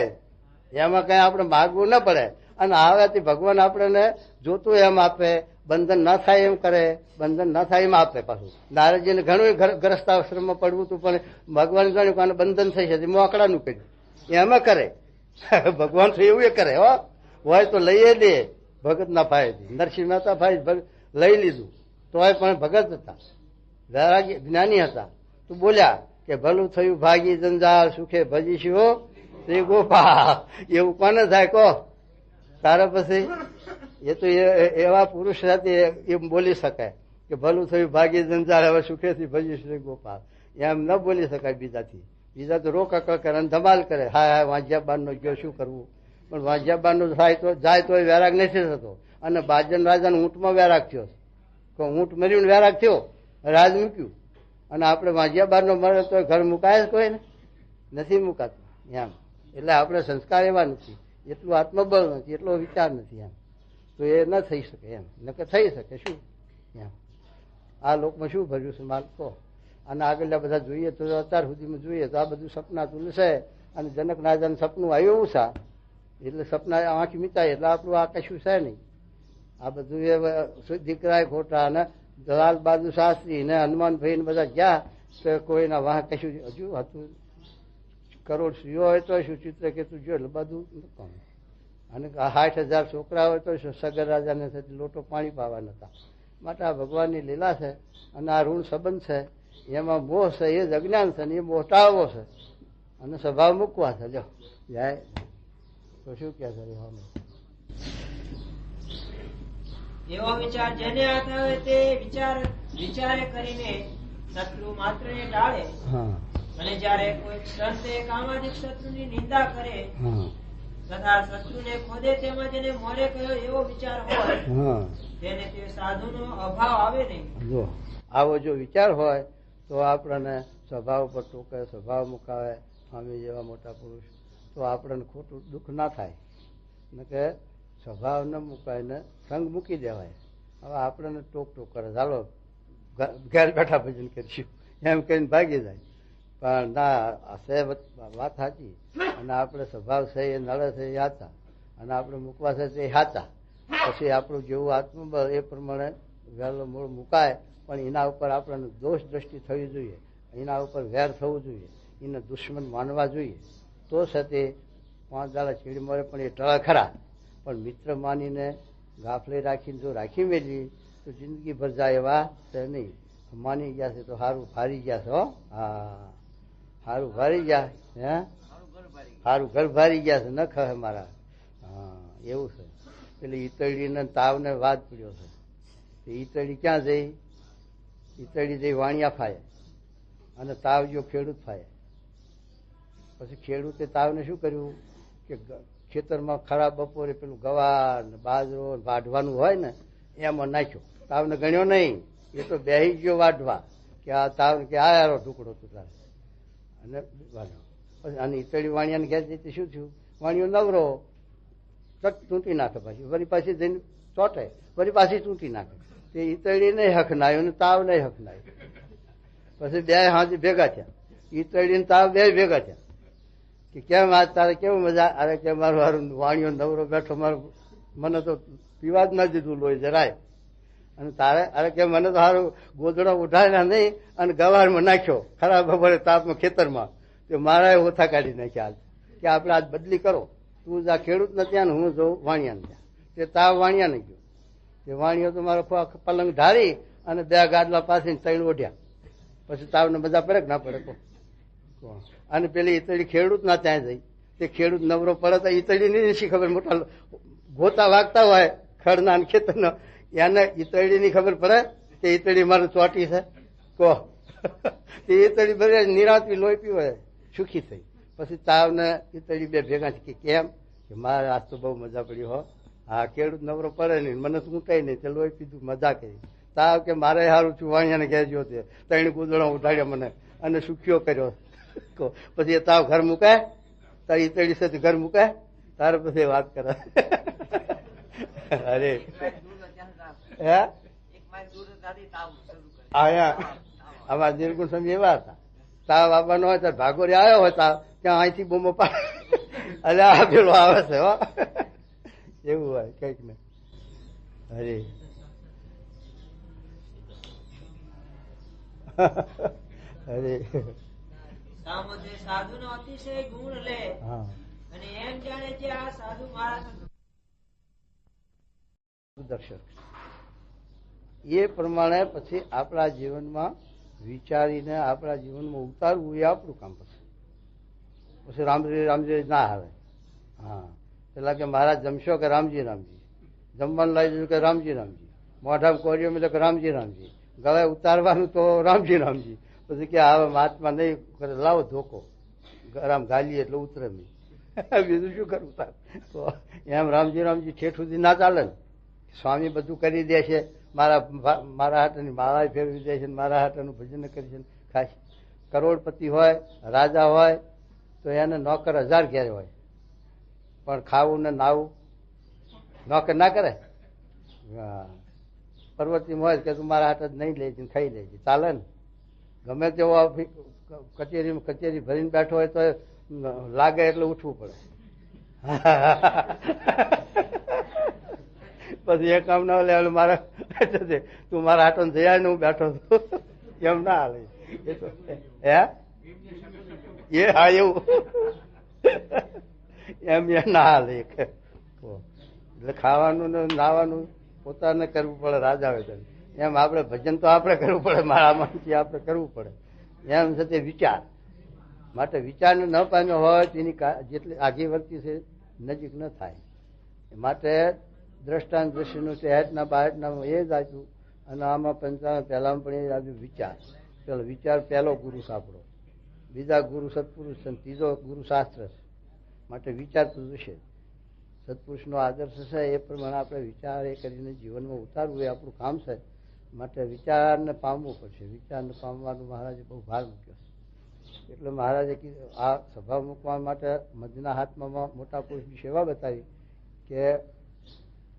એમાં કઈ આપણે માગવું ના પડે. અને આવેથી ભગવાન આપણને જોતું એમ આપે, બંધન ના થાય એમ કરે, બંધન ના થાય એમ આપે. પાછું નારદજીને ઘણું ગ્રસ્તાશ્રમમાં પડવું હતું પણ ભગવાન જાણ્યું કે આને બંધન થઈ છે મોકડાનું કર્યું એમાં કરે. ભગવાન તો એવું એ કરે હો. હોય તો લઈએ લે ભગત ના ફાય. નરસિંહ મહેતા ફાય લઈ લીધું તોય પણ ભગત હતા, વૈરાગી જ્ઞાની હતા. તો બોલ્યા કે ભલું થયું ભાગી જંજાળ સુખે ભજીશું શ્રી ગોપાલ. એવું કોને થાય કહો તારા પછી? એ તો એવા પુરુષ સાથે એમ બોલી શકાય કે ભલું થયું ભાગી જંજાળ હવે સુખેથી ભજી શ્રી ગોપાલ. એમ ન બોલી શકાય બીજાથી. બીજા તો રોકકળ કરે અને ધમાલ કરે. હા વાંજિયાબાનનો ગયો શું કરવું? પણ વાંજિયાબાનનો થાય તો જાય તો વૈરાગ નથી થતો. અને બાજન રાજાને ઊંટમાં વૈરાગ થયો. ઊંટ મર્યું વૈરાગ થયો, રાજ મૂક્યું. અને આપણે વાંજિયાબાનનો મરે તો ઘર મુકાય જ કોઈ ને નથી મુકાતું એમ. એટલે આપણે સંસ્કાર એવા નથી, એટલું આત્મબળ નથી, એટલો વિચાર નથી એમ. તો એ ન થઈ શકે એમ. નકર થઈ શકે શું એમ. આ લોકમાં શું ભર્યું છે માલ કહો? અને આગળના બધા જોઈએ તો અત્યાર સુધીમાં જોઈએ તો આ બધું સપનાતું છે. અને જનક રાજાનું સપનું આવ્યું સા એટલે સપના આંખ મીચાય એટલે આપણું આ કશું છે નહીં. આ બધું એ દીકરા ખોટા અને દલાલ બહાદુર શાસ્ત્રી ને હનુમાનભાઈ ને બધા ગયા તો કોઈના વાહ કશું હજુ હતું. કરોડ સ્ત્રીઓ હોય તો શું ચિત્ર કે તું જો એટલે બધું. અને 60,000 છોકરા હોય તો સગર રાજાને લોટો પાણી પાવા નતા. માટે આ ભગવાનની લીલા છે. અને આ ઋણ સંબંધ છે એમાં મોહ છે, એ જ અજ્ઞાન છે ને એ મોહ ટાળવો છે અને સ્વભાવ મૂકવા છે. લ્યો જાય તો શું કે છે એવો વિચાર જેને હાથ આવે તે વિચારે કરીને શત્રુ માત્ર ને ટાળે. અને જયારે કોઈ સંતે કામાદિક શત્રુની નિંદા કરે તથા શત્રુને ખોદે તેમાં જેને મોરે કયો એવો વિચાર હોય તેને તે સાધુનો અભાવ આવે નહીં. જો આવો જો વિચાર હોય તો આપણને સ્વભાવ પર ટોકે, સ્વભાવ મુકાવે. સ્વામી જેવા મોટા પુરુષ તો આપણને ખોટું દુઃખ ના થાય ને કે સ્વભાવ ન મુકાય ને સંગ મૂકી દેવાય. હવે આપણને ટોક કરે ચાલો ઘેર બેઠા ભજન કરીશું એમ કહીને ભાગી જાય. પણ ના છે વાત સાચી. અને આપણે સ્વભાવ છે એ નળે છે એ હાચા અને આપણે મૂકવા છે તે હાચા. પછી આપણું જેવું આત્મબળ એ પ્રમાણે વહેલો મૂળ મુકાય. પણ એના ઉપર આપણને દોષ દ્રષ્ટિ થવી જોઈએ, એના ઉપર વેર થવું જોઈએ, એને દુશ્મન માનવા જોઈએ. તો છે તે 5 દાડા ચીડી મળે પણ એ ટળે ખરા. પણ મિત્ર માનીને ગાફલે રાખીને જો રાખી મેળવી તો જિંદગી ભર જાય એવા છે નહીં. માની ગયા છે તો સારું ભારી ગયા છે. હો હા સારું ભારી ગયા. હે સારું ઘર ભારી ગયા છે ન ખહે મારા. હા એવું છે. એટલે ઈતળીને તાવને વાદ પડ્યો છે. ઈતળી ક્યાં જઈ? ઈતળી જઈ વાણિયા ફાય અને તાવ જો ખેડૂત ફાય. પછી ખેડૂતે તાવને શું કર્યું કે ખેતરમાં ખરાબ બપોરે પેલું ગવાર ને બાજરો વાઢવાનું હોય ને એમાં નાખ્યો. તાવને ગણ્યો નહીં, એ તો બેહી ગયો વાઢવા કે આ તાવ કે આ યારો ટુકડો તું તારે અને અને ઈતળી વાણિયાને ઘેર જતી શું થયું? વાણિયો નવરો ચટ તૂટી નાખે. પાછી વળી પાછી જઈને ચોટે, વળી પાછી તૂટી નાખે. તે ઈતળી નહીં હખનાયું ને તાવ નહીં હખનાયું. પછી બે હાજી ભેગા થયા, ઈતળી તાવ બે ભેગા થયા કે કેમ આજ તારે કેવું મજા? અરે કે મારું હારું વાણીઓ નવરો બેઠો, મારું મને તો પીવા જ ન દીધું લોહી જરાય. અને તારે અરે કે મને તો સારું ગોદડો ઉઠાડ્યા નહીં અને ગવારમાં નાખ્યો ખરાબ બપોરે તાપમાં ખેતરમાં. તો મારા ઓથા કાઢી નાખ્યા આજ કે આપણે આજ બદલી કરો, તું જા ખેડૂત ને ત્યાં ને હું જઉં વાણિયાને ત્યાં. તે તાવ વાણિયા ને ગયો. તે વાણીઓ તો મારો પલંગ ઢાળી અને બે ગાદલા પાસે તૈણ ઓઢ્યા. પછી તાવને મજા પડે કે ના પડે? અને પેલી ઈતળી ખેડૂત ના ત્યાં જઈ. તે ખેડૂત નવરો પડે તો ઈતળી ની શી ખબર, મોટા ગોતા વાગતા હોય ખડના ખેતરના, એને ઈતળી ની ખબર પડે કે ઈતળી મારું ચોટી છે? કહો એ ઈતળી ભરે નિરાંતી લોહી પીવે, સુખી થઈ. પછી તાવ ને ઈતળી બે ભેગા કે કેમ? કે મારે આજ તો બહુ મજા પડી હો. હા, ખેડૂત નવરો પડે નહીં, મને શું કઈ નહીં, તે લોહી પીધું, મજા કરી. તાવ કે મારે સારું છું, વાણિયાને કહેજો. તે ત્રણ ગોદડા ઉઠાડ્યા મને અને સુખ્યો કર્યો. પછી એ તાવ ઘર મુકાય, તારી ઈતળી સાથે ઘર મુકાય, તારે પછી વાત કરે. અરે હે આમાં નિર્ગુણ સમય એવા હતા, તાવ આવવાનો હોય ત્યારે ભાગોરી આવ્યો હોય તાવ ત્યાં અહીંથી બોમો પાડે, અરે આ પેલો આવે છે હો, એવું હોય કઈક ને. અરે અરે સાધુ નો અતિશય ગુણ લે અને એમ જાણે કે આ સાધુ મારા દર્શક. એ પ્રમાણે પછી આપણા જીવનમાં વિચારીને આપણા જીવનમાં ઉતારવું એ આપણું કામ. પછી રામજી રામજી ના આવે. હા, પેલા કે મહારાજ જમશો કે રામજી રામજી, જમવાનું લાવી દીધું કે રામજી રામજી, મોઢામાં કોરીઓ મેં કે રામજી રામજી, ગળે ઉતારવાનું તો રામજી રામજી. પછી કે હવે મહાત્મા નહીં કરે, લાવો ધોકો ગરમ ગાલીએ એટલે ઉતરે નહીં, બીજું શું કરવું તાર? તો એમ રામજી રામજી ઠેઠ સુધી ના ચાલે ને. સ્વામી બધું કરી દે છે, મારા હાથની માળા ફેરવી દે છે, મારા હાથનું ભજન કરી છે. ખાસ કરોડપતિ હોય, રાજા હોય તો એને નોકર 1000 ઘેર હોય, પણ ખાવું ને નાવું નોકર ના કરે. પર્વતીમાં હોય કે તું મારા હાથ જ નહીં લેજે, ખાઈ લેજે, ચાલે ને? ગમે તેવો કચેરી ભરીને બેઠો હોય તો લાગે એટલે ઉઠવું પડે. પછી એ કામ ના લે, મારા તું મારા હાથો જયા ને હું બેઠો છું, એમ ના હાલે. એ તો હે એ હા એવું એમ એ ના હાલે. એટલે ખાવાનું ને નાવાનું પોતાને કરવું પડે, રાજા હોય ત્યારે. એમ આપણે ભજન તો આપણે કરવું પડે, મારા માનથી આપણે કરવું પડે. એમ છે તે વિચાર માટે વિચારને ન પામ્યો હોય તેની જેટલી આગી વર્તી છે નજીક ન થાય. માટે દ્રષ્ટાંત દ્રષ્ટિનું છે હેઠના બાહેઠના એ જ આપ્યું. અને આમાં 55 પહેલામાં પણ એ આવ્યું વિચાર. પેલો વિચાર પહેલો ગુરુ સાંભળો, બીજા ગુરુ સત્પુરુષ છે, ત્રીજો ગુરુ શાસ્ત્ર છે. માટે વિચાર તો જોશે. સત્પુરુષનો આદર્શ છે એ પ્રમાણે આપણે વિચાર એ કરીને જીવનમાં ઉતારવું એ આપણું કામ છે. માટે વિચારને પામવું પડશે. વિચારને પામવાનું મહારાજે બહુ ભાર મૂક્યો છે. એટલે મહારાજે કીધું આ સભા મૂકવા માટે મધના હાથમાં મોટા પુરુષની સેવા બતાવી કે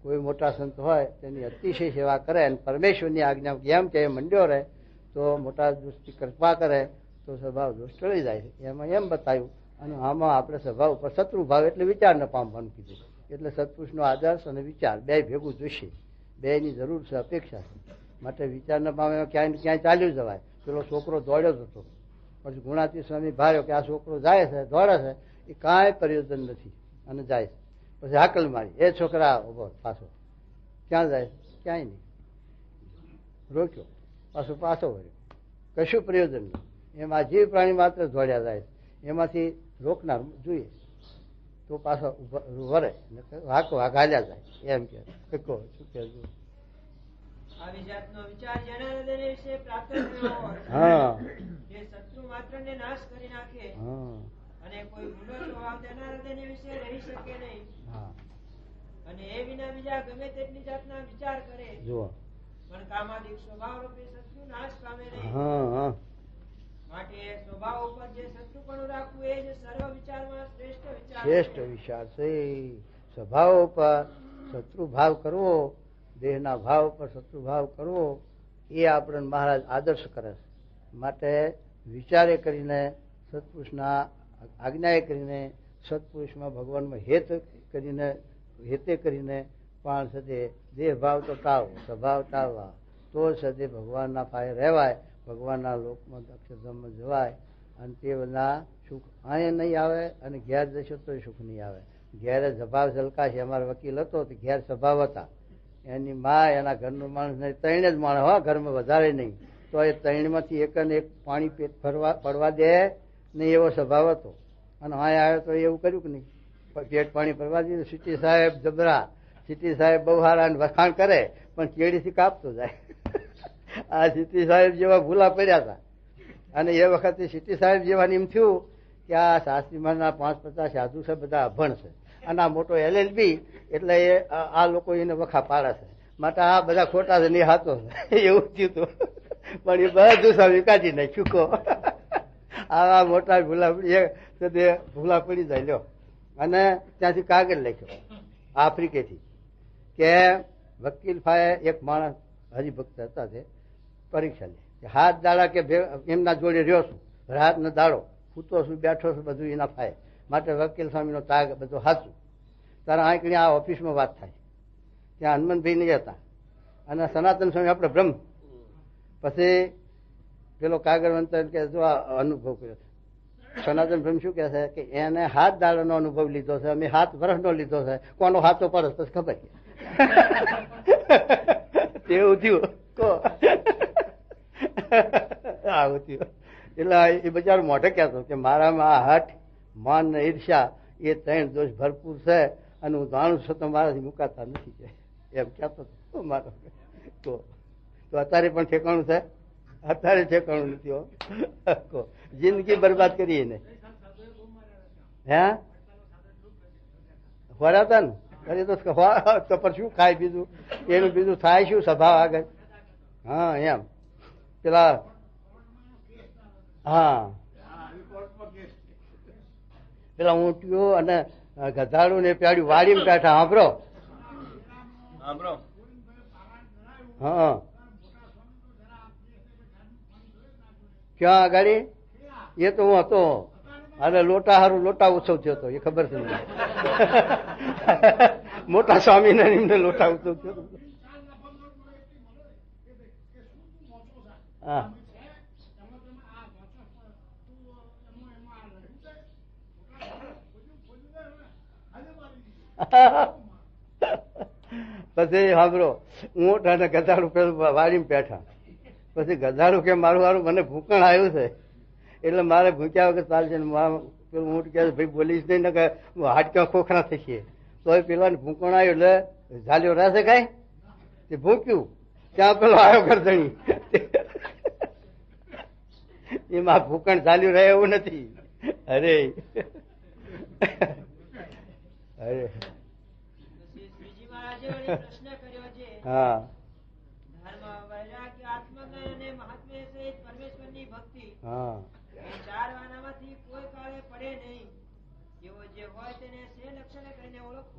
કોઈ મોટા સંત હોય તેની અતિશય સેવા કરે અને પરમેશ્વરની આજ્ઞા એમ કે મંડ્યો રહે તો મોટા દોષથી કૃપા કરે તો સ્વભાવ દોષ ટળી જાય છે. એમાં એમ બતાવ્યું. અને આમાં આપણે સ્વભાવ ઉપર શત્રુ ભાવ એટલે વિચારને પામવાનું કીધું. એટલે સત્પુરુષનો આદર્શ અને વિચાર બે ભેગું જોઈશે, બેની જરૂર છે, અપેક્ષા છે. માટે વિચારને પામે ક્યાંય ક્યાંય ચાલ્યું જવાય. પેલો છોકરો દોડ્યો જ હતો, પછી ગુણાતી સ્વામી ભાર્યો કે આ છોકરો જાય છે, દોડે છે, એ કાંઈ પ્રયોજન નથી અને જાય છે. પછી હાકલ મારી, એ છોકરા ઉભો પાછો, ક્યાં જાય? ક્યાંય નહીં. રોક્યો, પાછો વળ્યો, કશું પ્રયોજન નહીં. એમ આ જીવ પ્રાણી માત્ર દોડ્યા જાય છે. એમાંથી રોકનાર જોઈએ તો પાછો વરે, હાલ્યા જાય. એમ કે શું કહેજો? આવી જાતનો વિચાર જેના હૃદય વિશે પ્રાપ્ત થયો હોય, હા, જે શત્રુ માત્રને નાશ કરી નાખે અને કોઈ ગુનો સ્વભાવ તેના હૃદય વિશે રહી શકે નહીં. અને એ વિના બીજા ગમે તેટલી જાતના વિચાર કરે જુઓ પણ કામાદિક સ્વભાવ રૂપી શત્રુ નાશ પામે નહીં. માટે સ્વભાવ ઉપર જે શત્રુપણું રાખવું એ જ સર્વ વિચારમાં શ્રેષ્ઠ વિચાર છે. સ્વભાવ ઉપર શત્રુ ભાવ કરવો દેહના ભાવ પર શત્રુભાવ કરવો એ આપણને મહારાજ આદર્શ કરે છે. માટે વિચારે કરીને સત્પુરુષના આજ્ઞાએ કરીને સત્પુરુષમાં ભગવાનમાં હેતે કરીને પણ સદે દેહ ભાવ તો ટાળવો, સ્વભાવ ટાળવા, તો સદે ભગવાનના પાયે રહેવાય, ભગવાનના લોકમાં અક્ષરધામમાં જવાય. અને તે બધા સુખ અહીંયા નહીં આવે અને ઘેર જશો તો સુખ નહીં આવે. ઘેરે સ્વભાવ ઝલકાશે. અમારો વકીલ હતો તો ઘેર સ્વભાવ હતા. એની મા એના ઘરનું માણસ નહીં, ત્રણે જ માણસ હોય ઘરમાં, વધારે નહીં, તો એ ત્રણમાંથી એક ને એક પાણી પેટ પડવા દે નહીં એવો સ્વભાવ હતો. અને અહીંયા આવ્યો તો એવું કર્યું કે નહીં, પેટ પાણી પડવા દીધું. સિટી સાહેબ જબરા, સિટી સાહેબ બહુ સારા વખાણ કરે પણ કેડીથી કાપતો જાય. આ સિટી સાહેબ જેવા ભૂલા પડ્યા હતા. અને એ વખતે સિટી સાહેબ જેવાને એમ થયું કે આ શાસ્ત્રીમાંના 5-50 સાધુ છે, બધા અભણ છે, અને આ મોટો LLB એટલે આ લોકો એને વખા પાડે છે, માટે આ બધા ખોટા છે ને હાથો છે, એવું થયું હતું. પણ એ બધું સ્વામી કાઢી નાખ્યું. કહો આવા મોટા ભૂલા પડી જાય. લ્યો, અને ત્યાંથી કાગળ લખ્યો આફ્રિકેથી કે વકીલ ફાયે એક માણસ હરિભક્ત હતા, તે પરીક્ષા લે, હાથ દાડા કે એમના જોડે રહ્યો છું, રાત ને દાડો સૂતો છું, બેઠો છું, બધું એના ફાય. માટે વકીલ સ્વામીનો તાગ બધું સાચું. તારા આંકડી આ ઓફિસમાં વાત થાય, ત્યાં હનુમાનભાઈ નહીં હતા અને સનાતન સ્વામી આપણે બ્રહ્મ. પછી પેલો કાગળ વંતર કે જો આ અનુભવ કર્યો. સનાતન બ્રહ્મ શું કહે છે કે એને હાથ દાડાનો અનુભવ લીધો છે, અમે 7 વર્ષનો લીધો છે, કોનો હાથો પરસ પછી ખબર એવું થયું. આવું થયું. એટલે એ બચારો મોઢે કહેતો કે મારામાં આ હઠ, માન ને ઈર્ષા એ 3 દોષ ભરપૂર છે અને હું જાણું છું તો મારાથી મુકાતા નથી, એમ કહેતો હતો મારો. તો અત્યારે પણ ઠેકાણું છે? અત્યારે ઠેકાણું નથી. જિંદગી બરબાદ કરી એને. હે ફર્યા હતા ને તો પણ શું ખાય બીજું, એનું બીજું થાય શું સ્વભાવ આગળ. હા એમ પેલા હા પેલા ઊંટિયો અને ગધાડું ને પ્યાડ્યું વાડીમાં બેઠા. સાંભળો હા ક્યાં આગાડી? એ તો હું હતો. અને લોટા હારું લોટા ઉત્સવ થયો હતો, એ ખબર છે મને. મોટા સ્વામિનારાયણ લોટા ઉત્સવ થયો હતો. હા પછી સાંભળો, ઊંટ અને ગધાડું પેલું વાડીમાં બેઠા. પછી ગધાડું કે મારું હારું મને ભૂકણ આવ્યું છે એટલે મારે ભૂક્યા વગર ચાલશે. પેલું ઊંટ કહે ભાઈ બોલીશ નહીં ને કે હાડક્યા ખોખરા થશે. તો એ પેલા ભૂકણ આવ્યું એટલે ઝાલ્યો રહેશે કઈ તે ભૂક્યું, ત્યાં પેલો આવ્યો ગરદણી. એમાં ભૂકણ ઝાલ્યું રહે એવું નથી. અરે અરે હા હા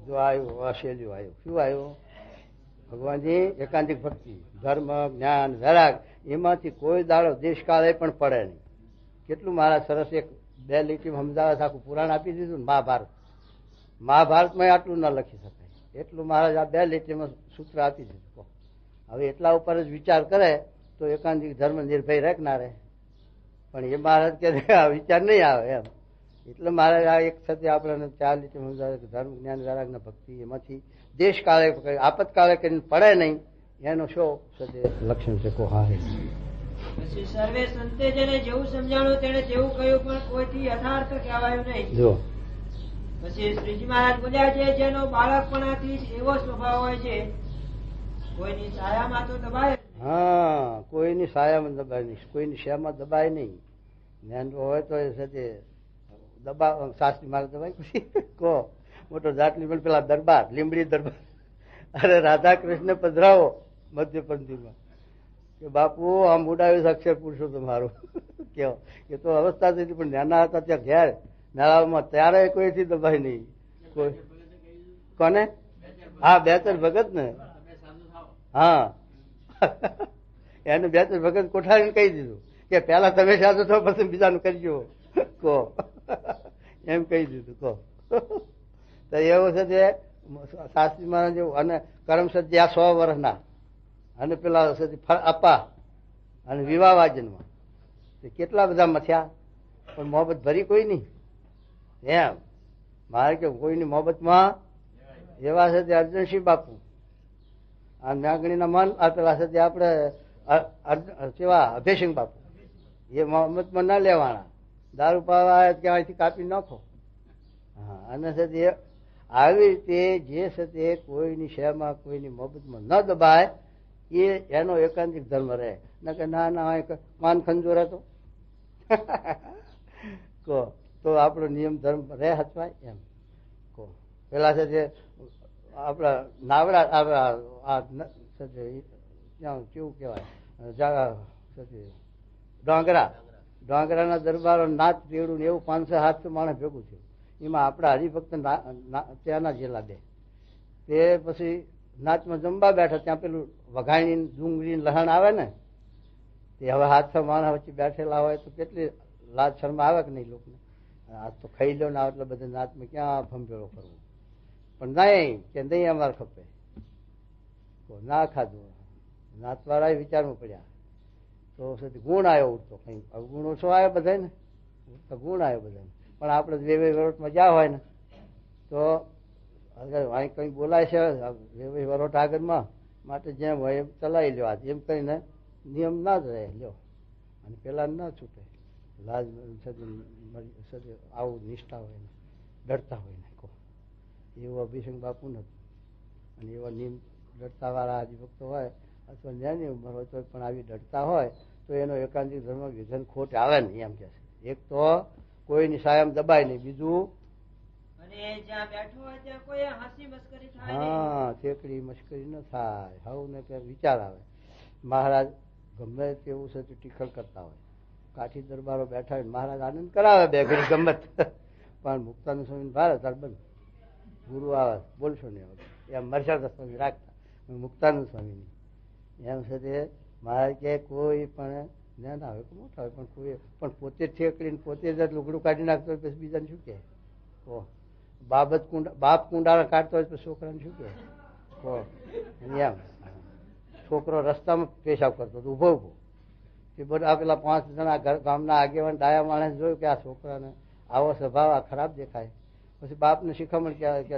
જો આવ્યું આ શૈલ્યું આવ્યું. શું આવ્યું? ભગવાનજી એકાંતિક ભક્તિ, ધર્મ, જ્ઞાન, વૈરાગ, એમાંથી કોઈ દાડો દેશકાળે પણ પડે નહીં. કેટલું મારા સરસ એક 2 લીટી સમજાવે છે. આખું પુરાણ આપી દીધું ને. મહાભારતમાં આટલું ન લખી શકાય એટલું મહારાજ આ 2 લીટીમાં સૂત્ર આપી દીધું. હવે એટલા ઉપર જ વિચાર કરે તો એકાંતિક ધર્મ નિર્ભય રાખનારે. પણ એ મહારાજ કે વિચાર નહીં આવે એમ. એટલે મહારાજ આ એક સાથે આપણને 4 લીટી સમજાવે કે ધર્મ, જ્ઞાન, વૈરાગ ને ભક્તિ, એમાંથી દેશકાળે આપતકાળે કરીને પડે નહીં એનો શો સદે લક્ષણ છે. કો હા પછી સર્વે સંતે જેને જેવું સમજાણું તેને તેવું કહ્યું પણ કોઈથી યથાર્થ કહેવાયું નહીં. જો પછી શ્રીજી મહારાજ બોલ્યા છે જેનો બાળકપણાથી જ એવો સ્વભાવ હોય છે કોઈની છાયામાં તો દબાય. હા કોઈની છાયામાં દબાય નહીં, કોઈની શેમાં દબાય નહીં. જ્ઞાન હોય તો એ સાથે દબાવ. શાસ્ત્રી મારે દબાય પછી કહો મોટો જાટલી પણ પેલા દરબાર, લીમડી દરબાર. અરે રાધા કૃષ્ણ પધરાવો મધ્યપંથીમાં કે બાપુ આમ ઉડાવ્યું અક્ષર પુરુષો તમારું કેવો. એ તો અવસ્થા હતી પણ નાના હતા ત્યાં ઘેર મેળામાં ત્યારે કોઈથી દબાય નહીં. કોઈ કોને? હા 2-4 ભગત ને. હા એને બે ત્રણ ભગત કોઠારીને કહી દીધું કે પેલા તમે સાધુ થો પછી બીજાનું કરજો કહો એમ કહી દીધું કહો. તો એવું છે જે શાસ્ત્રી મહારાજ જેવું અને કરમ સત્યા 100 વર્ષના અને પેલા આપા અને વિવાહ વાજનમાં કેટલા બધા મથ્યા પણ મોહબ્બત ભરી કોઈ નહીં. એમ મારે કે કોઈની મોહબ્બતમાં એવા છે તે અર્જુનસિંહ બાપુ આ નાગણીના મન આપેલા છે તે આપણે કેવા અભયસિંહ બાપુ એ મોહબ્બતમાં ના લેવાના. દારૂ પાવા આવે ત્યાંથી કાપી નાખો. હા અને છે તે આવી રીતે જે છે તે કોઈની શહેરમાં કોઈની મોહબ્બતમાં ન દબાય એ એનો એકાંતિક ધર્મ રહે. કે ના ના કાન ખંજોર હતો કહો તો આપણો નિયમ ધર્મ રહે હચવાય એમ કહો. પેલા છે જે આપણા નાવડા કેવું કહેવાય ડોંગરાના દરબારો નાચ પેડું ને એવું 500-700 માણસ ભેગું થયું. એમાં આપણા હરિભક્ત ત્યાંના જેલા બે તે પછી નાચમાં જમવા બેઠા. ત્યાં પેલું વઘાણી ડુંગળી લહણ આવે ને તે હવે 700 માણસ વચ્ચે બેઠેલા હોય તો કેટલી લાજ શરમ આવે કે નહીં લોકોને. આજ તો ખાઈ લો ને એટલે બધા નાચમાં ક્યાં ફંભેળો કરવો. પણ નહીં કે નહીં અમારે ખપે ના ખાધું. નાચવાળા વિચારમાં પડ્યા તો ગુણ આવ્યો ઉઠતો. કઈ ગુણ ઓછો આવ્યો બધા ને ગુણ આવ્યો બધા. પણ આપણે વેવાઈ વરોટમાં જ્યાં હોય ને તો અહીં કઈ બોલાય છે વેવાઈ વરોટ આગળમાં માટે જેમ હોય એમ ચલાવી લ્યો. એમ કહીને નિયમ ના જ રહે લ્યો અને પેલા ના છૂટે. લાજ આવું નિષ્ઠા હોય ને ડરતા હોય ને કહો એવું અભિષેક બાપુ નથી. અને એવા નિયમ ડરતા વાળા હરિભક્તો હોય અથવા જ્ઞાની ઉંમર હોય તો પણ આવી ડરતા હોય તો એનો એકાંતિક ધર્મ વિધન ખોટ આવે નહીં એમ કે છે. એક તો કોઈની સાયમ દબાય નહીં, બીજું હા ઠેકડી મશ્કરી ન થાય. હવ ને કે વિચાર આવે. મહારાજ ગમે તેવું છે ટીખલ કરતા હોય, કાઠી દરબારો બેઠા હોય, મહારાજ આનંદ કરાવે બે ઘડી ગમત. પણ મુક્તાનંદ સ્વામી ભારત બંધ ગુરુ આવે બોલશો ને એમ મર્યાદા સ્વામી રાખતા મુક્તાનંદ સ્વામીની એમ છે તે મહારાજ કે કોઈ પણ જ્ઞાન આવે કે મોટા હોય પણ કોઈ પણ પોતે ઠેકડીને પોતે જ લુગડું કાઢી નાખતો હોય પછી બીજાને શું કે બાપ કુંડાળા કાઢતો હોય તો છોકરાને શું કે એમ. છોકરો રસ્તામાં પેશાબ કરતો હતો ઉભો ઉભો તે બધા પેલા 5 જણા ગામના આગેવાન ડાયા માણસ જોયું કે આ છોકરાને આવો સ્વભાવ આ ખરાબ દેખાય. પછી બાપને શિખામણ કહેવાય કે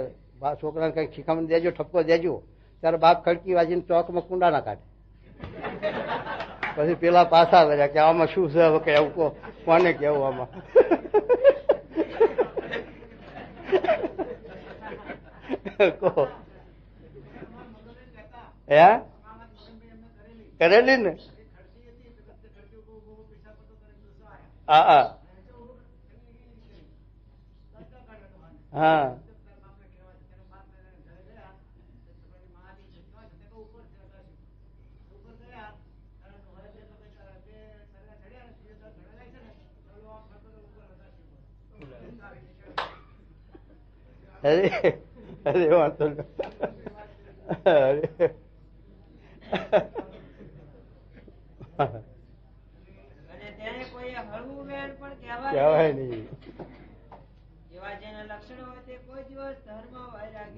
છોકરાને કંઈક શિખામણ દેજો, ઠપકો દેજો. ત્યારે બાપ ખડકી વાજીને ચોકમાં કુંડા ના કાઢે. પછી પેલા પાછા વર્યા કે આમાં શું છે હવે કે એવું કોને કેવું આમાં. હે કરેલી ને હા હા અરે અરે વાંધો કહેવાય નહીં.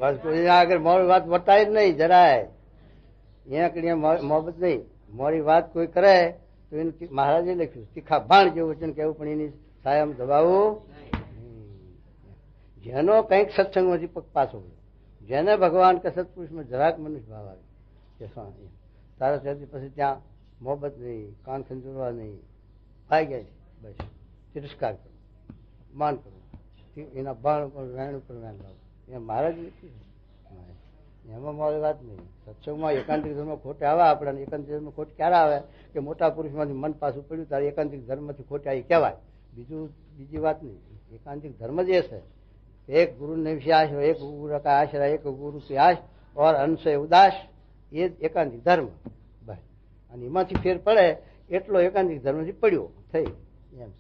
બસ કોઈ આગળ મોડી વાત વટાય જ નહીં જરાય. અહીંયા મોહબ્બત નહીં. મોડી વાત કોઈ કરે તો એને મહારાજે લખ્યું તીખા ભાણ જેવું વચન કેવું પણ એની સાયમ દબાવવું. જેનો કંઈક સત્સંગમાંથી પગ પાછો ગયો, જેને ભગવાન કે સત્પુરુષમાં જરાક મનુષ્ય ભાવ આવે કે સ્વામી તારા ત્યાંથી પછી ત્યાં મોહબ્બત નહીં, કાન ખંજોરવા નહીં, ભાઈ ગયા છે. બસ તિરસ્કાર કરો, માન કરો, એના બાણ ઉપર વેણ ઉપર વેણ લાવો. એ મહારાજ એમાં મારી વાત નહીં. સત્સંગમાં એકાંતિક ધર્મ ખોટે આવે આપણાને. એકાંતિક ધર્મ ખોટ ક્યારે આવે કે મોટા પુરુષમાંથી મન પાછું પડ્યું ત્યારે એકાંતિક ધર્મથી ખોટે આવી કહેવાય. બીજી વાત નહીં. એકાંતિક ધર્મ જે છે એક ગુરુ નિશ્વાસ, એક ગુરુ का आश्रय, एक गुरु प्यास और अंश उदास, એ એકાંતિક ધર્મ. બસ અને એમાંથી ફેર પડે એટલો એકાંતિક ધર્મથી પડ્યો થઈ એમ.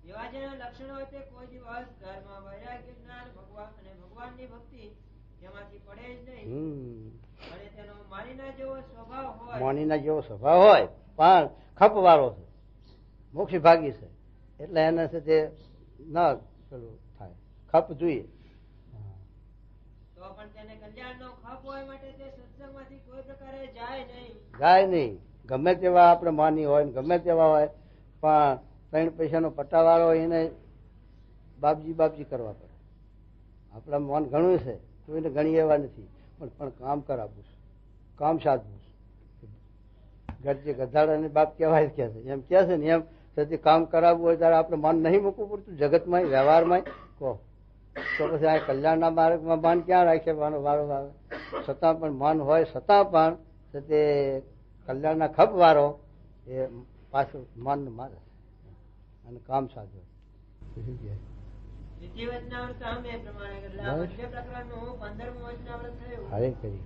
એવા જેના લક્ષણો હોય તે કોઈ દિવસ ધર્મ, વૈરાગ્ય, જ્ઞાન, ભગવાન અને ભગવાનની ભક્તિ તેમાંથી પડે જ નહીં અને તેનો માનીના જેવો સ્વભાવ હોય મોનીના જેવો સ્વભાવ હોય પણ ખપ વાળો છે, મોક્ષી ભાગી છે, એટલે એને છે તે ના પેલું થાય, ખપ જોઈએ. તો પણ તેને કલ્યાણનો ખપ હોય માટે તે સત્સંગમાંથી કોઈ પ્રકારે જાય નહીં. જાય નહીં. ગમે તેવા આપણે માની હોય ને ગમે તેવા હોય પણ 3 પૈસાનો પટ્ટાવાળો હોય એને બાપજી કરવા પડે. આપણા મન ઘણું છે, કોઈને ગણી એવા નથી, પણ કામ કરાવવું છે, કામ સાધવું છે. જે ગધાડાને બાપ કહેવાય કે છે એમ કે છે ને એમ તેથી કામ કરાવવું હોય ત્યારે આપણે મન નહીં મૂકવું પડતું જગતમાં વ્યવહારમાં કહો તો પછી આ કલ્યાણના માર્ગમાં મન ક્યાં રાખે વારો આવે. છતાં પણ મન હોય છતાં પણ તે કલ્યાણના ખપ વાળો એ પાછું મન મારે અને કામ સાધવે. પ્રમાણે પ્રકરણનું 15મું વચનામૃત થયું. હરે કરી